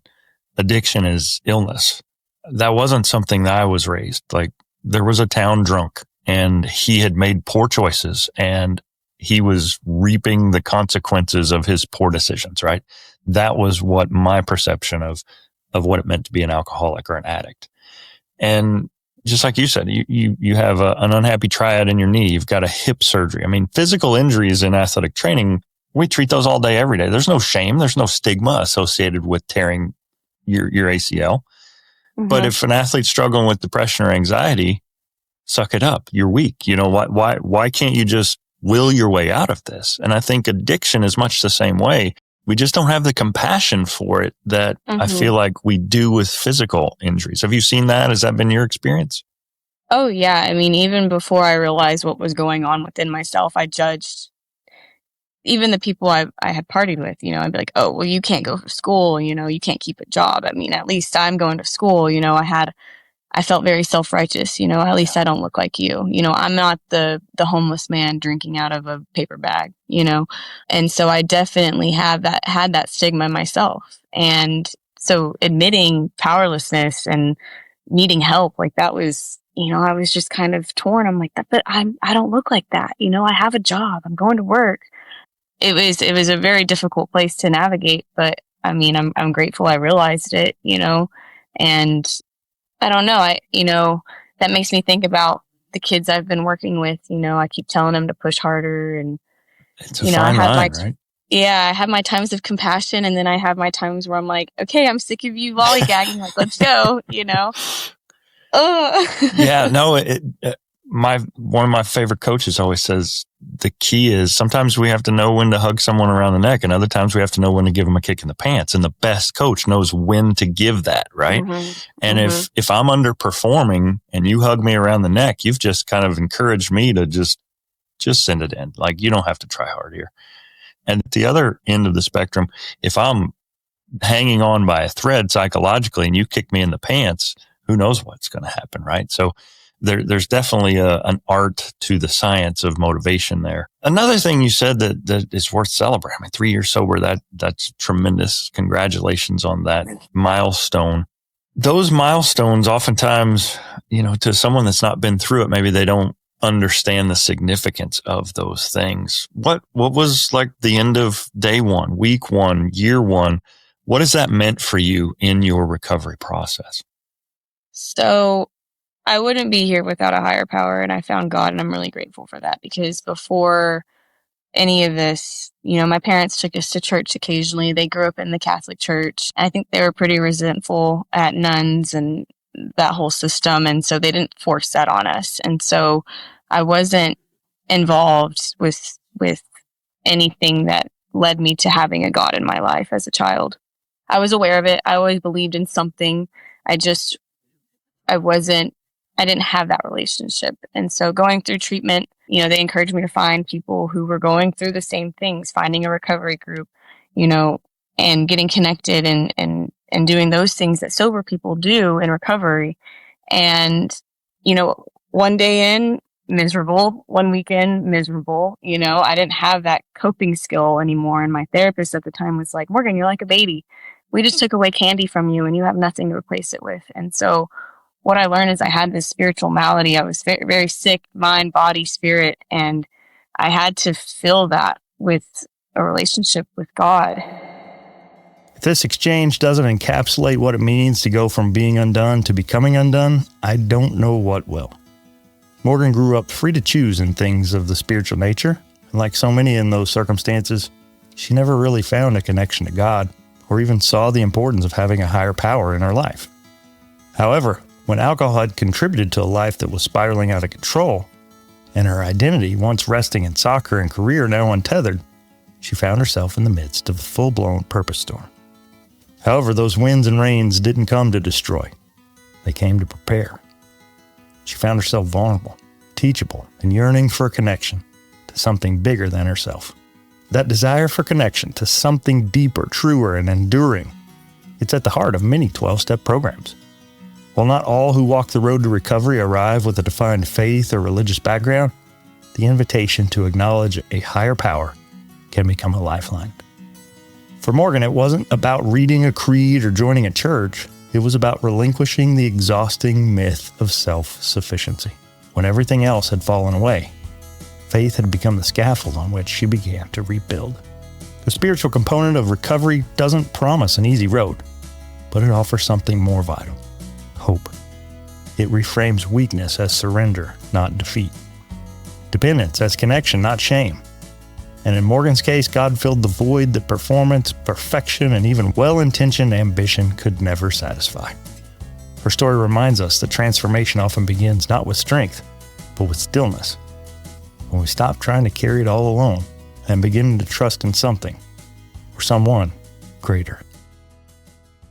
addiction is illness. That wasn't something that I was raised. Like, there was a town drunk and he had made poor choices and he was reaping the consequences of his poor decisions, right? That was what my perception of what it meant to be an alcoholic or an addict. And just like you said, you have an unhappy triad in your knee. You've got a hip surgery. I mean, physical injuries in athletic training, we treat those all day, every day. There's no shame. There's no stigma associated with tearing your ACL. Mm-hmm. But if an athlete's struggling with depression or anxiety, suck it up. You're weak. Why can't you just will your way out of this? And I think addiction is much the same way. We just don't have the compassion for it that I feel like we do with physical injuries. Have you seen that? Has that been your experience?
Oh, yeah. I mean, even before I realized what was going on within myself, I judged even the people I had partied with. I'd be like, oh, well, you can't go to school. You can't keep a job. I mean, at least I'm going to school. I felt very self-righteous, at least I don't look like you. I'm not the homeless man drinking out of a paper bag, And so I definitely had that stigma myself. And so admitting powerlessness and needing help, like that was, I was just kind of torn. I'm like, but I don't look like that. I have a job. I'm going to work. It was a very difficult place to navigate, but I mean, I'm grateful I realized it, and I don't know. That makes me think about the kids I've been working with. I keep telling them to push harder, and
it's a fine line, right?
Yeah, I have my times of compassion, and then I have my times where I'm like, okay, I'm sick of you lollygagging. Like, let's go.
Yeah, no. One of my favorite coaches always says the key is sometimes we have to know when to hug someone around the neck, and other times we have to know when to give them a kick in the pants. And the best coach knows when to give that, right? Mm-hmm. And if I'm underperforming and you hug me around the neck, you've just kind of encouraged me to just send it in. Like, you don't have to try hard here. And at the other end of the spectrum, if I'm hanging on by a thread psychologically and you kick me in the pants, who knows what's going to happen, right? So there's definitely an art to the science of motivation there. Another thing you said that is worth celebrating. I mean, 3 years sober, that's tremendous. Congratulations on that milestone. Those milestones oftentimes, to someone that's not been through it, maybe they don't understand the significance of those things. What was like the end of day one, week one, year one? What has that meant for you in your recovery process?
So I wouldn't be here without a higher power, and I found God, and I'm really grateful for that, because before any of this, my parents took us to church occasionally. They grew up in the Catholic Church. I think they were pretty resentful at nuns and that whole system, and so they didn't force that on us. And so I wasn't involved with anything that led me to having a God in my life as a child. I was aware of it. I always believed in something. I didn't have that relationship. And so going through treatment, they encouraged me to find people who were going through the same things, finding a recovery group, and getting connected and doing those things that sober people do in recovery. And, one day in, miserable, one weekend, miserable, I didn't have that coping skill anymore. And my therapist at the time was like, Morgan, you're like a baby. We just took away candy from you and you have nothing to replace it with. And so what I learned is I had this spiritual malady. I was very, very sick, mind, body, spirit, and I had to fill that with a relationship with God.
If this exchange doesn't encapsulate what it means to go from being undone to becoming undone, I don't know what will. Morgan grew up free to choose in things of the spiritual nature, and like so many in those circumstances, she never really found a connection to God or even saw the importance of having a higher power in her life. However, when alcohol had contributed to a life that was spiraling out of control, and her identity, once resting in soccer and career, now untethered, she found herself in the midst of a full-blown purpose storm. However, those winds and rains didn't come to destroy. They came to prepare. She found herself vulnerable, teachable, and yearning for a connection to something bigger than herself. That desire for connection to something deeper, truer, and enduring, it's at the heart of many 12-step programs. While not all who walk the road to recovery arrive with a defined faith or religious background, the invitation to acknowledge a higher power can become a lifeline. For Morgan, it wasn't about reading a creed or joining a church. It was about relinquishing the exhausting myth of self-sufficiency when everything else had fallen away. Faith had become the scaffold on which she began to rebuild. The spiritual component of recovery doesn't promise an easy road, but it offers something more vital: hope. It reframes weakness as surrender, not defeat. Dependence as connection, not shame. And in Morgan's case, God filled the void that performance, perfection, and even well-intentioned ambition could never satisfy. Her story reminds us that transformation often begins not with strength, but with stillness. When we stop trying to carry it all alone and begin to trust in something or someone greater.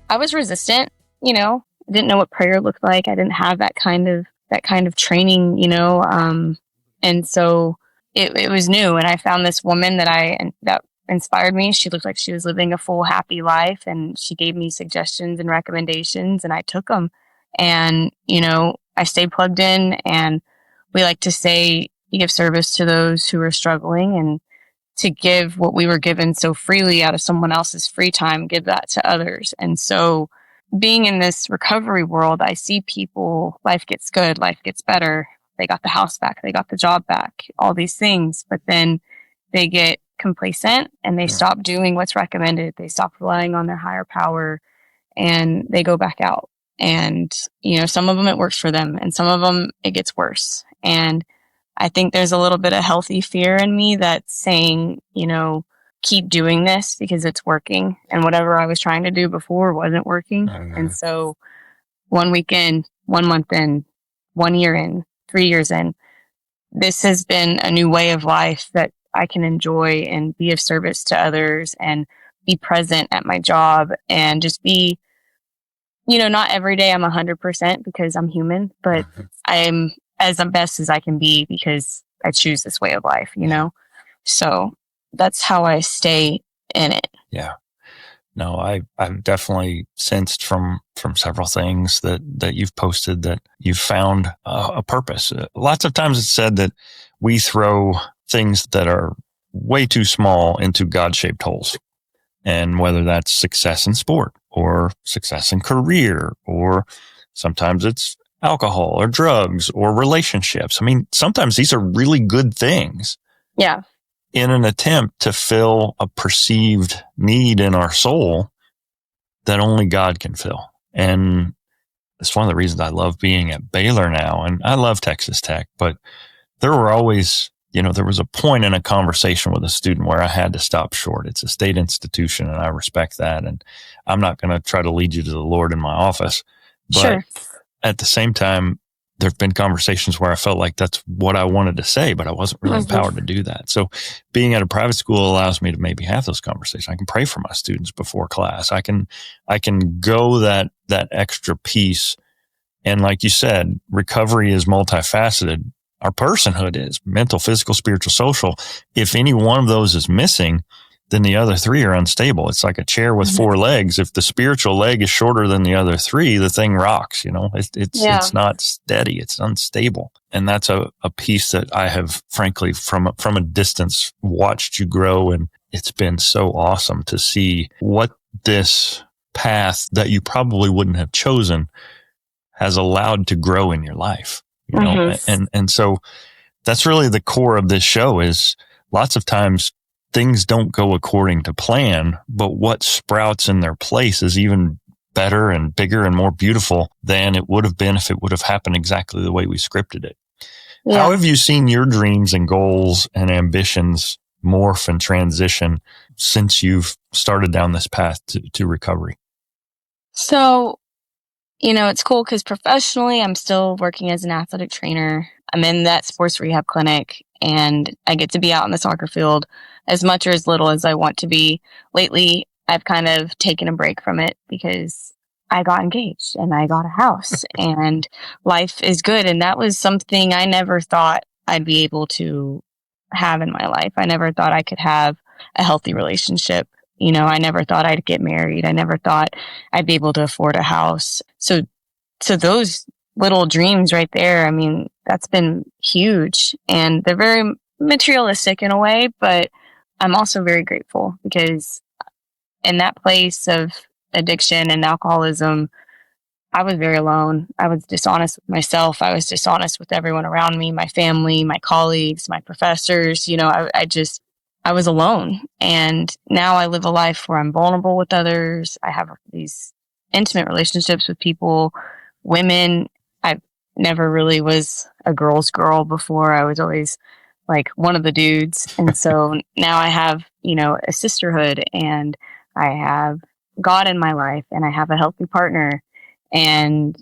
I was resistant, I didn't know what prayer looked like. I didn't have that kind of training, and so it was new. And I found this woman that inspired me. She looked like she was living a full, happy life, and she gave me suggestions and recommendations, and I took them. And, I stayed plugged in, and we like to say, you give service to those who are struggling, and to give what we were given so freely out of someone else's free time, give that to others. And so being in this recovery world, I see people, life gets good, life gets better. They got the house back, they got the job back, all these things, but then they get complacent and they stop doing what's recommended. They stop relying on their higher power and they go back out. And, some of them it works for them and some of them it gets worse. And I think there's a little bit of healthy fear in me that's saying, keep doing this because it's working. And whatever I was trying to do before wasn't working. And so 1 week in, 1 month in, 1 year in, 3 years in, this has been a new way of life that I can enjoy and be of service to others and be present at my job and just be, not every day I'm 100% because I'm human, but I'm as best as I can be because I choose this way of life, So that's how I stay in it.
Yeah. No, I've definitely sensed from several things that you've posted that you've found a purpose. Lots of times it's said that we throw things that are way too small into God-shaped holes. And whether that's success in sport or success in career, or sometimes it's alcohol or drugs or relationships. I mean, sometimes these are really good things.
Yeah.
In an attempt to fill a perceived need in our soul that only God can fill. And it's one of the reasons I love being at Baylor now. And I love Texas Tech, but there were always, there was a point in a conversation with a student where I had to stop short. It's a state institution and I respect that. And I'm not going to try to lead you to the Lord in my office. But
sure.
At the same time, there've been conversations where I felt like that's what I wanted to say, but I wasn't really empowered to do that. So being at a private school allows me to maybe have those conversations. I can pray for my students before class. I can go that extra piece. And like you said, recovery is multifaceted. Our personhood is mental, physical, spiritual, social. If any one of those is missing, then the other three are unstable. It's like a chair with four legs. If the spiritual leg is shorter than the other three, the thing rocks, it's not steady. It's unstable. And that's a piece that I have, frankly, from a distance watched you grow. And it's been so awesome to see what this path that you probably wouldn't have chosen has allowed to grow in your life, and so that's really the core of this show is lots of times things don't go according to plan, but what sprouts in their place is even better and bigger and more beautiful than it would have been if it would have happened exactly the way we scripted it. Yeah. How have you seen your dreams and goals and ambitions morph and transition since you've started down this path to recovery?
So, it's cool because professionally, I'm still working as an athletic trainer. I'm in that sports rehab clinic and I get to be out in the soccer field as much or as little as I want to be. Lately, I've kind of taken a break from it because I got engaged and I got a house and life is good. And that was something I never thought I'd be able to have in my life. I never thought I could have a healthy relationship. I never thought I'd get married. I never thought I'd be able to afford a house. So those little dreams right there, I mean, that's been huge and they're very materialistic in a way, but I'm also very grateful because in that place of addiction and alcoholism, I was very alone. I was dishonest with myself. I was dishonest with everyone around me, my family, my colleagues, my professors. I was alone. And now I live a life where I'm vulnerable with others. I have these intimate relationships with people, women. I never really was a girl's girl before. I was always like one of the dudes. And so now I have, a sisterhood, and I have God in my life, and I have a healthy partner. And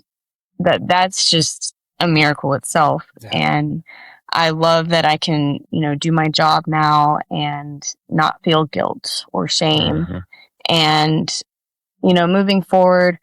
that's just a miracle itself. Yeah. And I love that I can, do my job now and not feel guilt or shame. Mm-hmm. And, moving forward,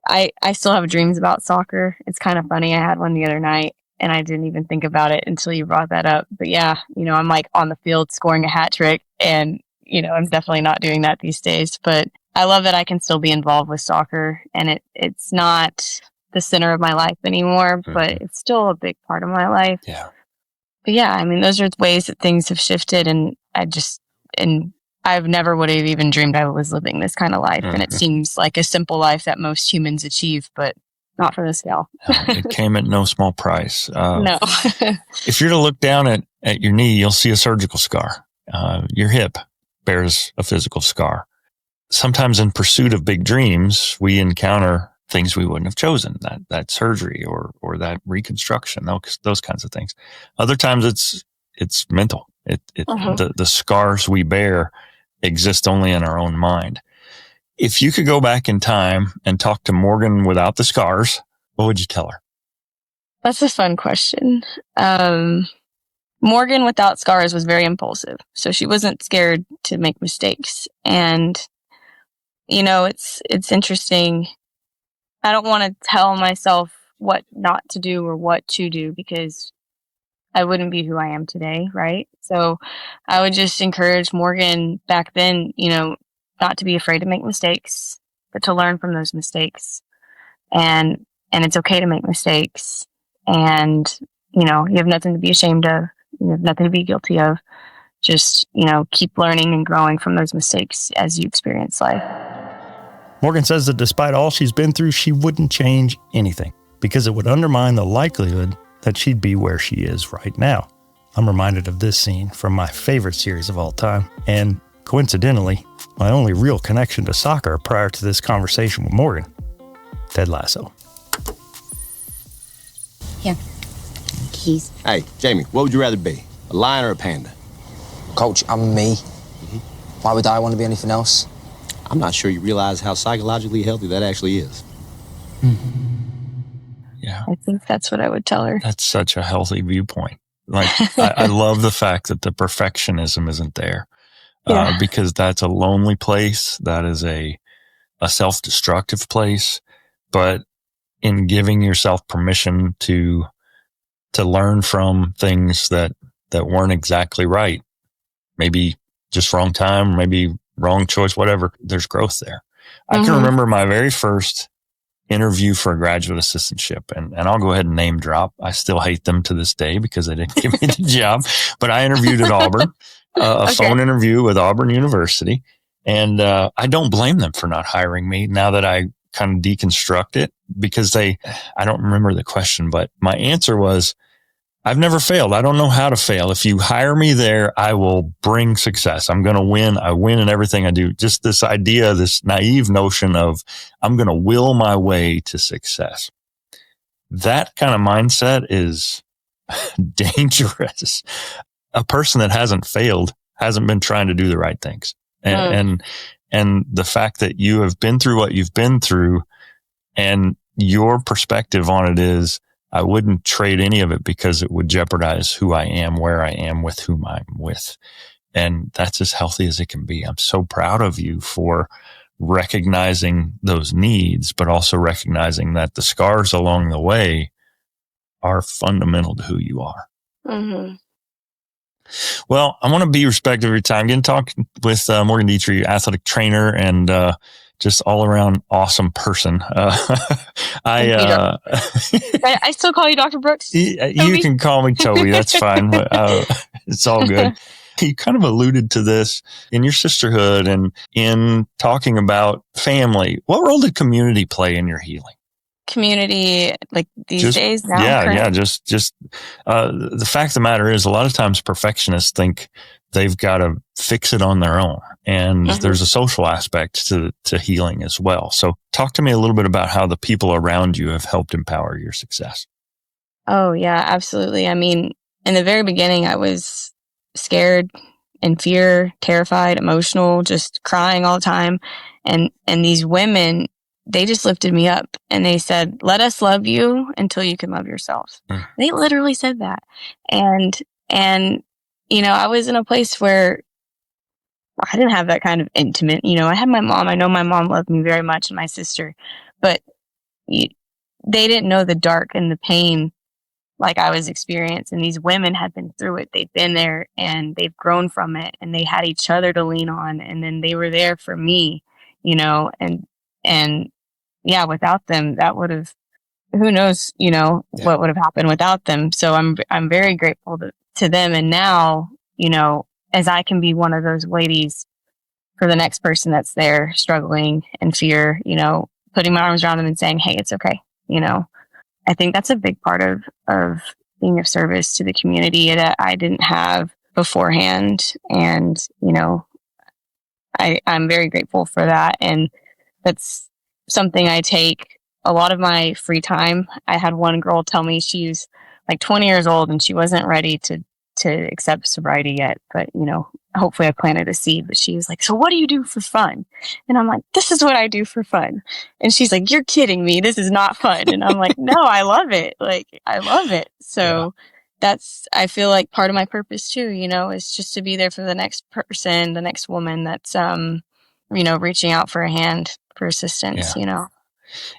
I still have dreams about soccer. It's kind of funny. I had one the other night and I didn't even think about it until you brought that up. But yeah, I'm like on the field scoring a hat trick, and, I'm definitely not doing that these days. But I love that I can still be involved with soccer, and it's not the center of my life anymore, mm-hmm. but it's still a big part of my life.
Yeah.
But yeah, I mean, those are ways that things have shifted, and I've never would have even dreamed I was living this kind of life. Mm-hmm. And it seems like a simple life that most humans achieve, but not for this gal.
It came at no small price.
No.
If you're to look down at your knee, you'll see a surgical scar. Your hip bears a physical scar. Sometimes in pursuit of big dreams, we encounter things we wouldn't have chosen, that surgery or that reconstruction, those kinds of things. Other times it's mental. Uh-huh. The scars we bear exist only in our own mind. If you could go back in time and talk to Morgan without the scars, what would you tell her?
That's a fun question. Morgan without scars was very impulsive. So she wasn't scared to make mistakes. And, it's interesting. I don't want to tell myself what not to do or what to do, because I wouldn't be who I am today, right? So I would just encourage Morgan back then, not to be afraid to make mistakes, but to learn from those mistakes. And it's okay to make mistakes. And, you have nothing to be ashamed of. You have nothing to be guilty of. Just, keep learning and growing from those mistakes as you experience life.
Morgan says that despite all she's been through, she wouldn't change anything because it would undermine the likelihood that she'd be where she is right now. I'm reminded of this scene from my favorite series of all time, and coincidentally, my only real connection to soccer prior to this conversation with Morgan, Ted Lasso.
Here. Keys.
Hey, Jamie, what would you rather be, a lion or a panda?
Coach, I'm me. Mm-hmm. Why would I want to be anything else?
I'm not sure you realize how psychologically healthy that actually is.
Mm-hmm.
Yeah.
I think that's what I would tell her.
That's such a healthy viewpoint. Like, I love the fact that the perfectionism isn't there. Yeah. Because that's a lonely place. That is a self-destructive place. But in giving yourself permission to learn from things that weren't exactly right, maybe just wrong time, maybe wrong choice, whatever, there's growth there. Mm-hmm. I can remember my very first interview for a graduate assistantship, and I'll go ahead and name drop. I still hate them to this day because they didn't give me the job, but I interviewed at Auburn, phone interview with Auburn University. And I don't blame them for not hiring me now that I kind of deconstruct it, because I don't remember the question, but my answer was, I've never failed. I don't know how to fail. If you hire me there, I will bring success. I'm going to win. I win in everything I do. Just this idea, this naive notion of I'm going to will my way to success. That kind of mindset is dangerous. A person that hasn't failed hasn't been trying to do the right things. And the fact that you have been through what you've been through, and your perspective on it is, I wouldn't trade any of it because it would jeopardize who I am, where I am, with whom I'm with. And that's as healthy as it can be. I'm so proud of you for recognizing those needs, but also recognizing that the scars along the way are fundamental to who you are. Mm-hmm. Well, I want to be respectful of your time. Getting to talk with Morgan Detrixhe, athletic trainer and just all around awesome person. I
still call you Dr. Brooks.
You can call me Toby. That's fine. It's all good. You kind of alluded to this in your sisterhood and in talking about family. What role did community play in your healing?
community, like these days now?
Yeah. Just the fact of the matter is, a lot of times perfectionists think they've got to fix it on their own. And there's a social aspect to healing as well. So talk to me a little bit about how the people around you have helped empower your success.
Oh, yeah, absolutely. I mean, in the very beginning, I was scared, in fear, terrified, emotional, just crying all the time. And these women, they just lifted me up and they said, let us love you until you can love yourself. They literally said that. And, you know, I was in a place where I didn't have that kind of intimate, you know, I had my mom. I know my mom loved me very much and my sister, but they didn't know the dark and the pain like I was experiencing. These women had been through it. They've been there and they've grown from it, and they had each other to lean on. And then they were there for me, you know, and yeah, without them, that would have, who knows, you know, what would have happened without them. So I'm very grateful to them. And now, you know, as I can be one of those ladies for the next person that's there struggling in fear, you know, putting my arms around them and saying, hey, it's okay. You know, I think that's a big part of being of service to the community that I didn't have beforehand. And, you know, I'm very grateful for that. And that's something I take a lot of my free time. I had one girl tell me she's like 20 years old and she wasn't ready to accept sobriety yet. But, you know, hopefully I planted a seed. But she was like, so what do you do for fun? And I'm like, this is what I do for fun. And she's like, you're kidding me. This is not fun. And I'm like, no, I love it. Like, I love it. So that's, I feel like part of my purpose too, you know, is just to be there for the next person, the next woman that's, you know, reaching out for a hand for assistance, you know.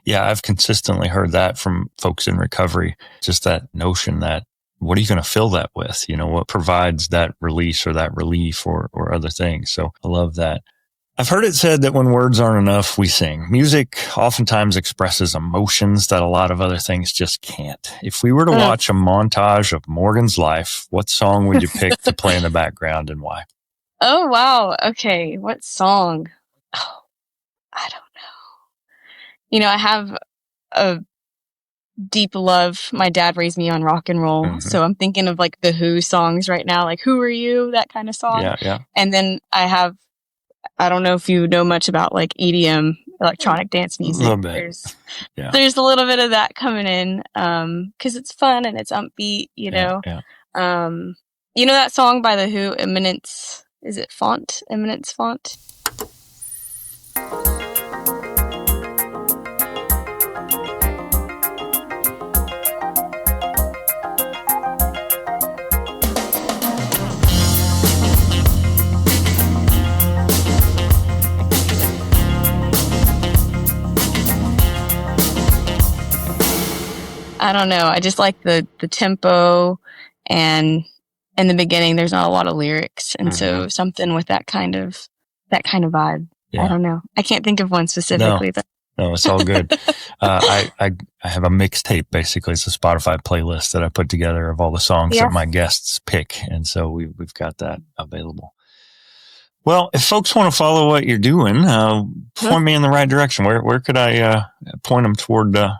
Yeah, I've consistently heard that from folks in recovery, just that notion that what are you going to fill that with? You know, what provides that release or that relief or other things. So I love that. I've heard it said that when words aren't enough, we sing. Music oftentimes expresses emotions that a lot of other things just can't. If we were to watch a montage of Morgan's life, what song would you pick to play in the background and why?
Oh, wow. Okay. What song? Oh, I don't know. You know, I have a deep love. My dad raised me on rock and roll. So I'm thinking of like the Who songs right now, like Who Are You? That kind of song.
Yeah.
And then I don't know if you know much about like EDM, electronic dance music.
A little bit.
There's a little bit of that coming in, cause it's fun and it's upbeat, you know. You know that song by the Who, Eminence, is it Font? Eminence Font? I don't know. I just like the tempo, and in the beginning, there's not a lot of lyrics. And so something with that kind of vibe. Yeah. I don't know. I can't think of one specifically.
No, it's all good. I have a mixtape, basically. It's a Spotify playlist that I put together of all the songs that my guests pick. And so we've got that available. Well, if folks want to follow what you're doing, point me in the right direction. Where could I point them toward to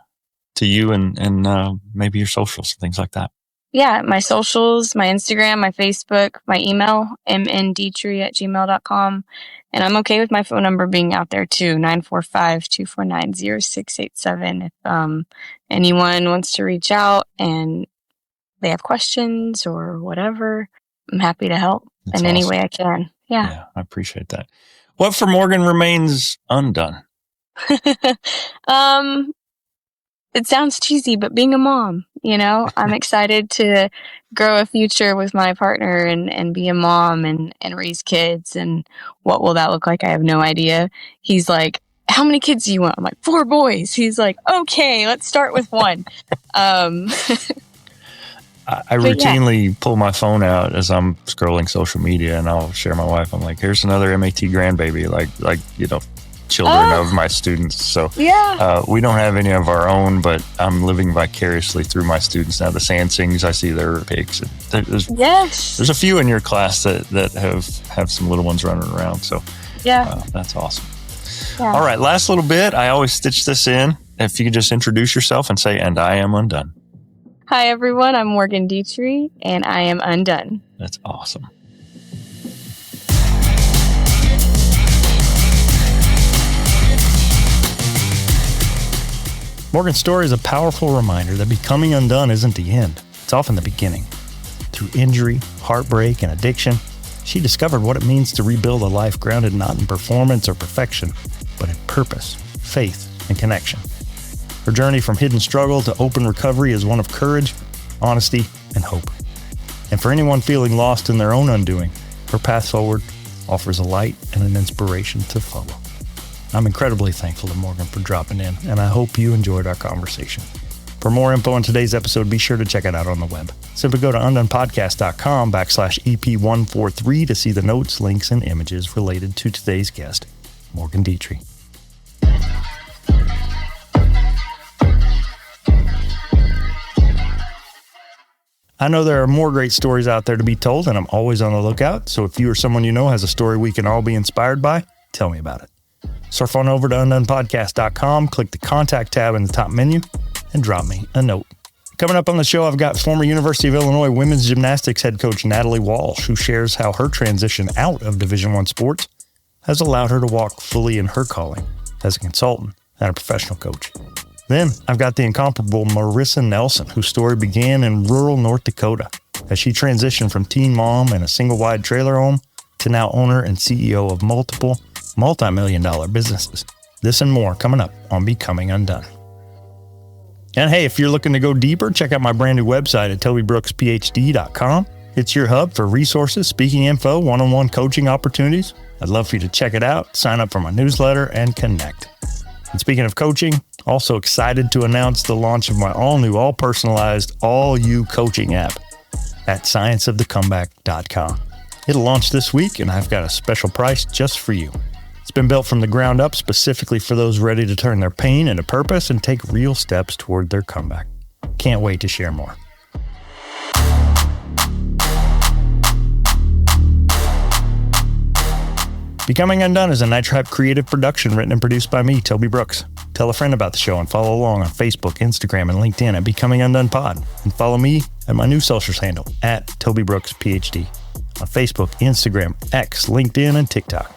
you and maybe your socials and things like that?
Yeah, my socials, my Instagram, my Facebook, my email, mndetrixhe@gmail.com. And I'm okay with my phone number being out there too, 945-249-0687. If anyone wants to reach out and they have questions or whatever, I'm happy to help in any way I can. Yeah,
I appreciate that. What for Morgan remains undone?
It sounds cheesy, but being a mom, you know, I'm excited to grow a future with my partner and be a mom and raise kids. And what will that look like? I have no idea. He's like, how many kids do you want? I'm like, 4 boys. He's like, okay, let's start with 1.
I routinely pull my phone out as I'm scrolling social media, and I'll share my wife. I'm like, here's another MAT grandbaby, like you know, children of my students. So we don't have any of our own, but I'm living vicariously through my students now. The Sansings, I see their pics. There's a few in your class that have some little ones running around. So that's awesome. Yeah. All right, last little bit. I always stitch this in. if you could just introduce yourself and say, "And I am undone."
Hi, everyone. I'm Morgan Detrixhe, and I am undone.
That's awesome.
Morgan's story is a powerful reminder that becoming undone isn't the end. It's often the beginning. Through injury, heartbreak, and addiction, she discovered what it means to rebuild a life grounded not in performance or perfection, but in purpose, faith, and connection. Her journey from hidden struggle to open recovery is one of courage, honesty, and hope. And for anyone feeling lost in their own undoing, her path forward offers a light and an inspiration to follow. I'm incredibly thankful to Morgan for dropping in, and I hope you enjoyed our conversation. For more info on today's episode, be sure to check it out on the web. Simply go to undonepodcast.com/EP143 to see the notes, links, and images related to today's guest, Morgan Detrixhe. I know there are more great stories out there to be told, and I'm always on the lookout. So if you or someone you know has a story we can all be inspired by, tell me about it. Surf on over to undonepodcast.com, click the contact tab in the top menu, and drop me a note. Coming up on the show, I've got former University of Illinois women's gymnastics head coach Natalie Walsh, who shares how her transition out of Division I sports has allowed her to walk fully in her calling as a consultant and a professional coach. Then I've got the incomparable Marissa Nelson, whose story began in rural North Dakota as she transitioned from teen mom in a single-wide trailer home to now owner and CEO of multiple multi-million-dollar businesses. This and more coming up on Becoming Undone. And hey, if you're looking to go deeper, check out my brand new website at tobybrooksphd.com. It's your hub for resources, speaking info, one-on-one coaching opportunities. I'd love for you to check it out, sign up for my newsletter, and connect. And speaking of coaching, also excited to announce the launch of my all-new, all-personalized, all-you coaching app at scienceofthecomeback.com. It'll launch this week, and I've got a special price just for you. It's been built from the ground up specifically for those ready to turn their pain into purpose and take real steps toward their comeback. Can't wait to share more. Becoming Undone is a Nitrihype creative production written and produced by me, Toby Brooks. Tell a friend about the show and follow along on Facebook, Instagram, and LinkedIn at Becoming UnDone Pod. And follow me at my new socials handle at Toby Brooks PhD on Facebook, Instagram, X, LinkedIn, and TikTok.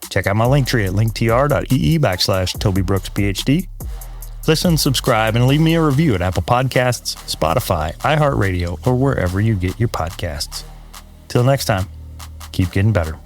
Check out my link tree at linktr.ee/Toby Brooks PhD. Listen, subscribe, and leave me a review at Apple Podcasts, Spotify, iHeartRadio, or wherever you get your podcasts. Till next time, keep getting better.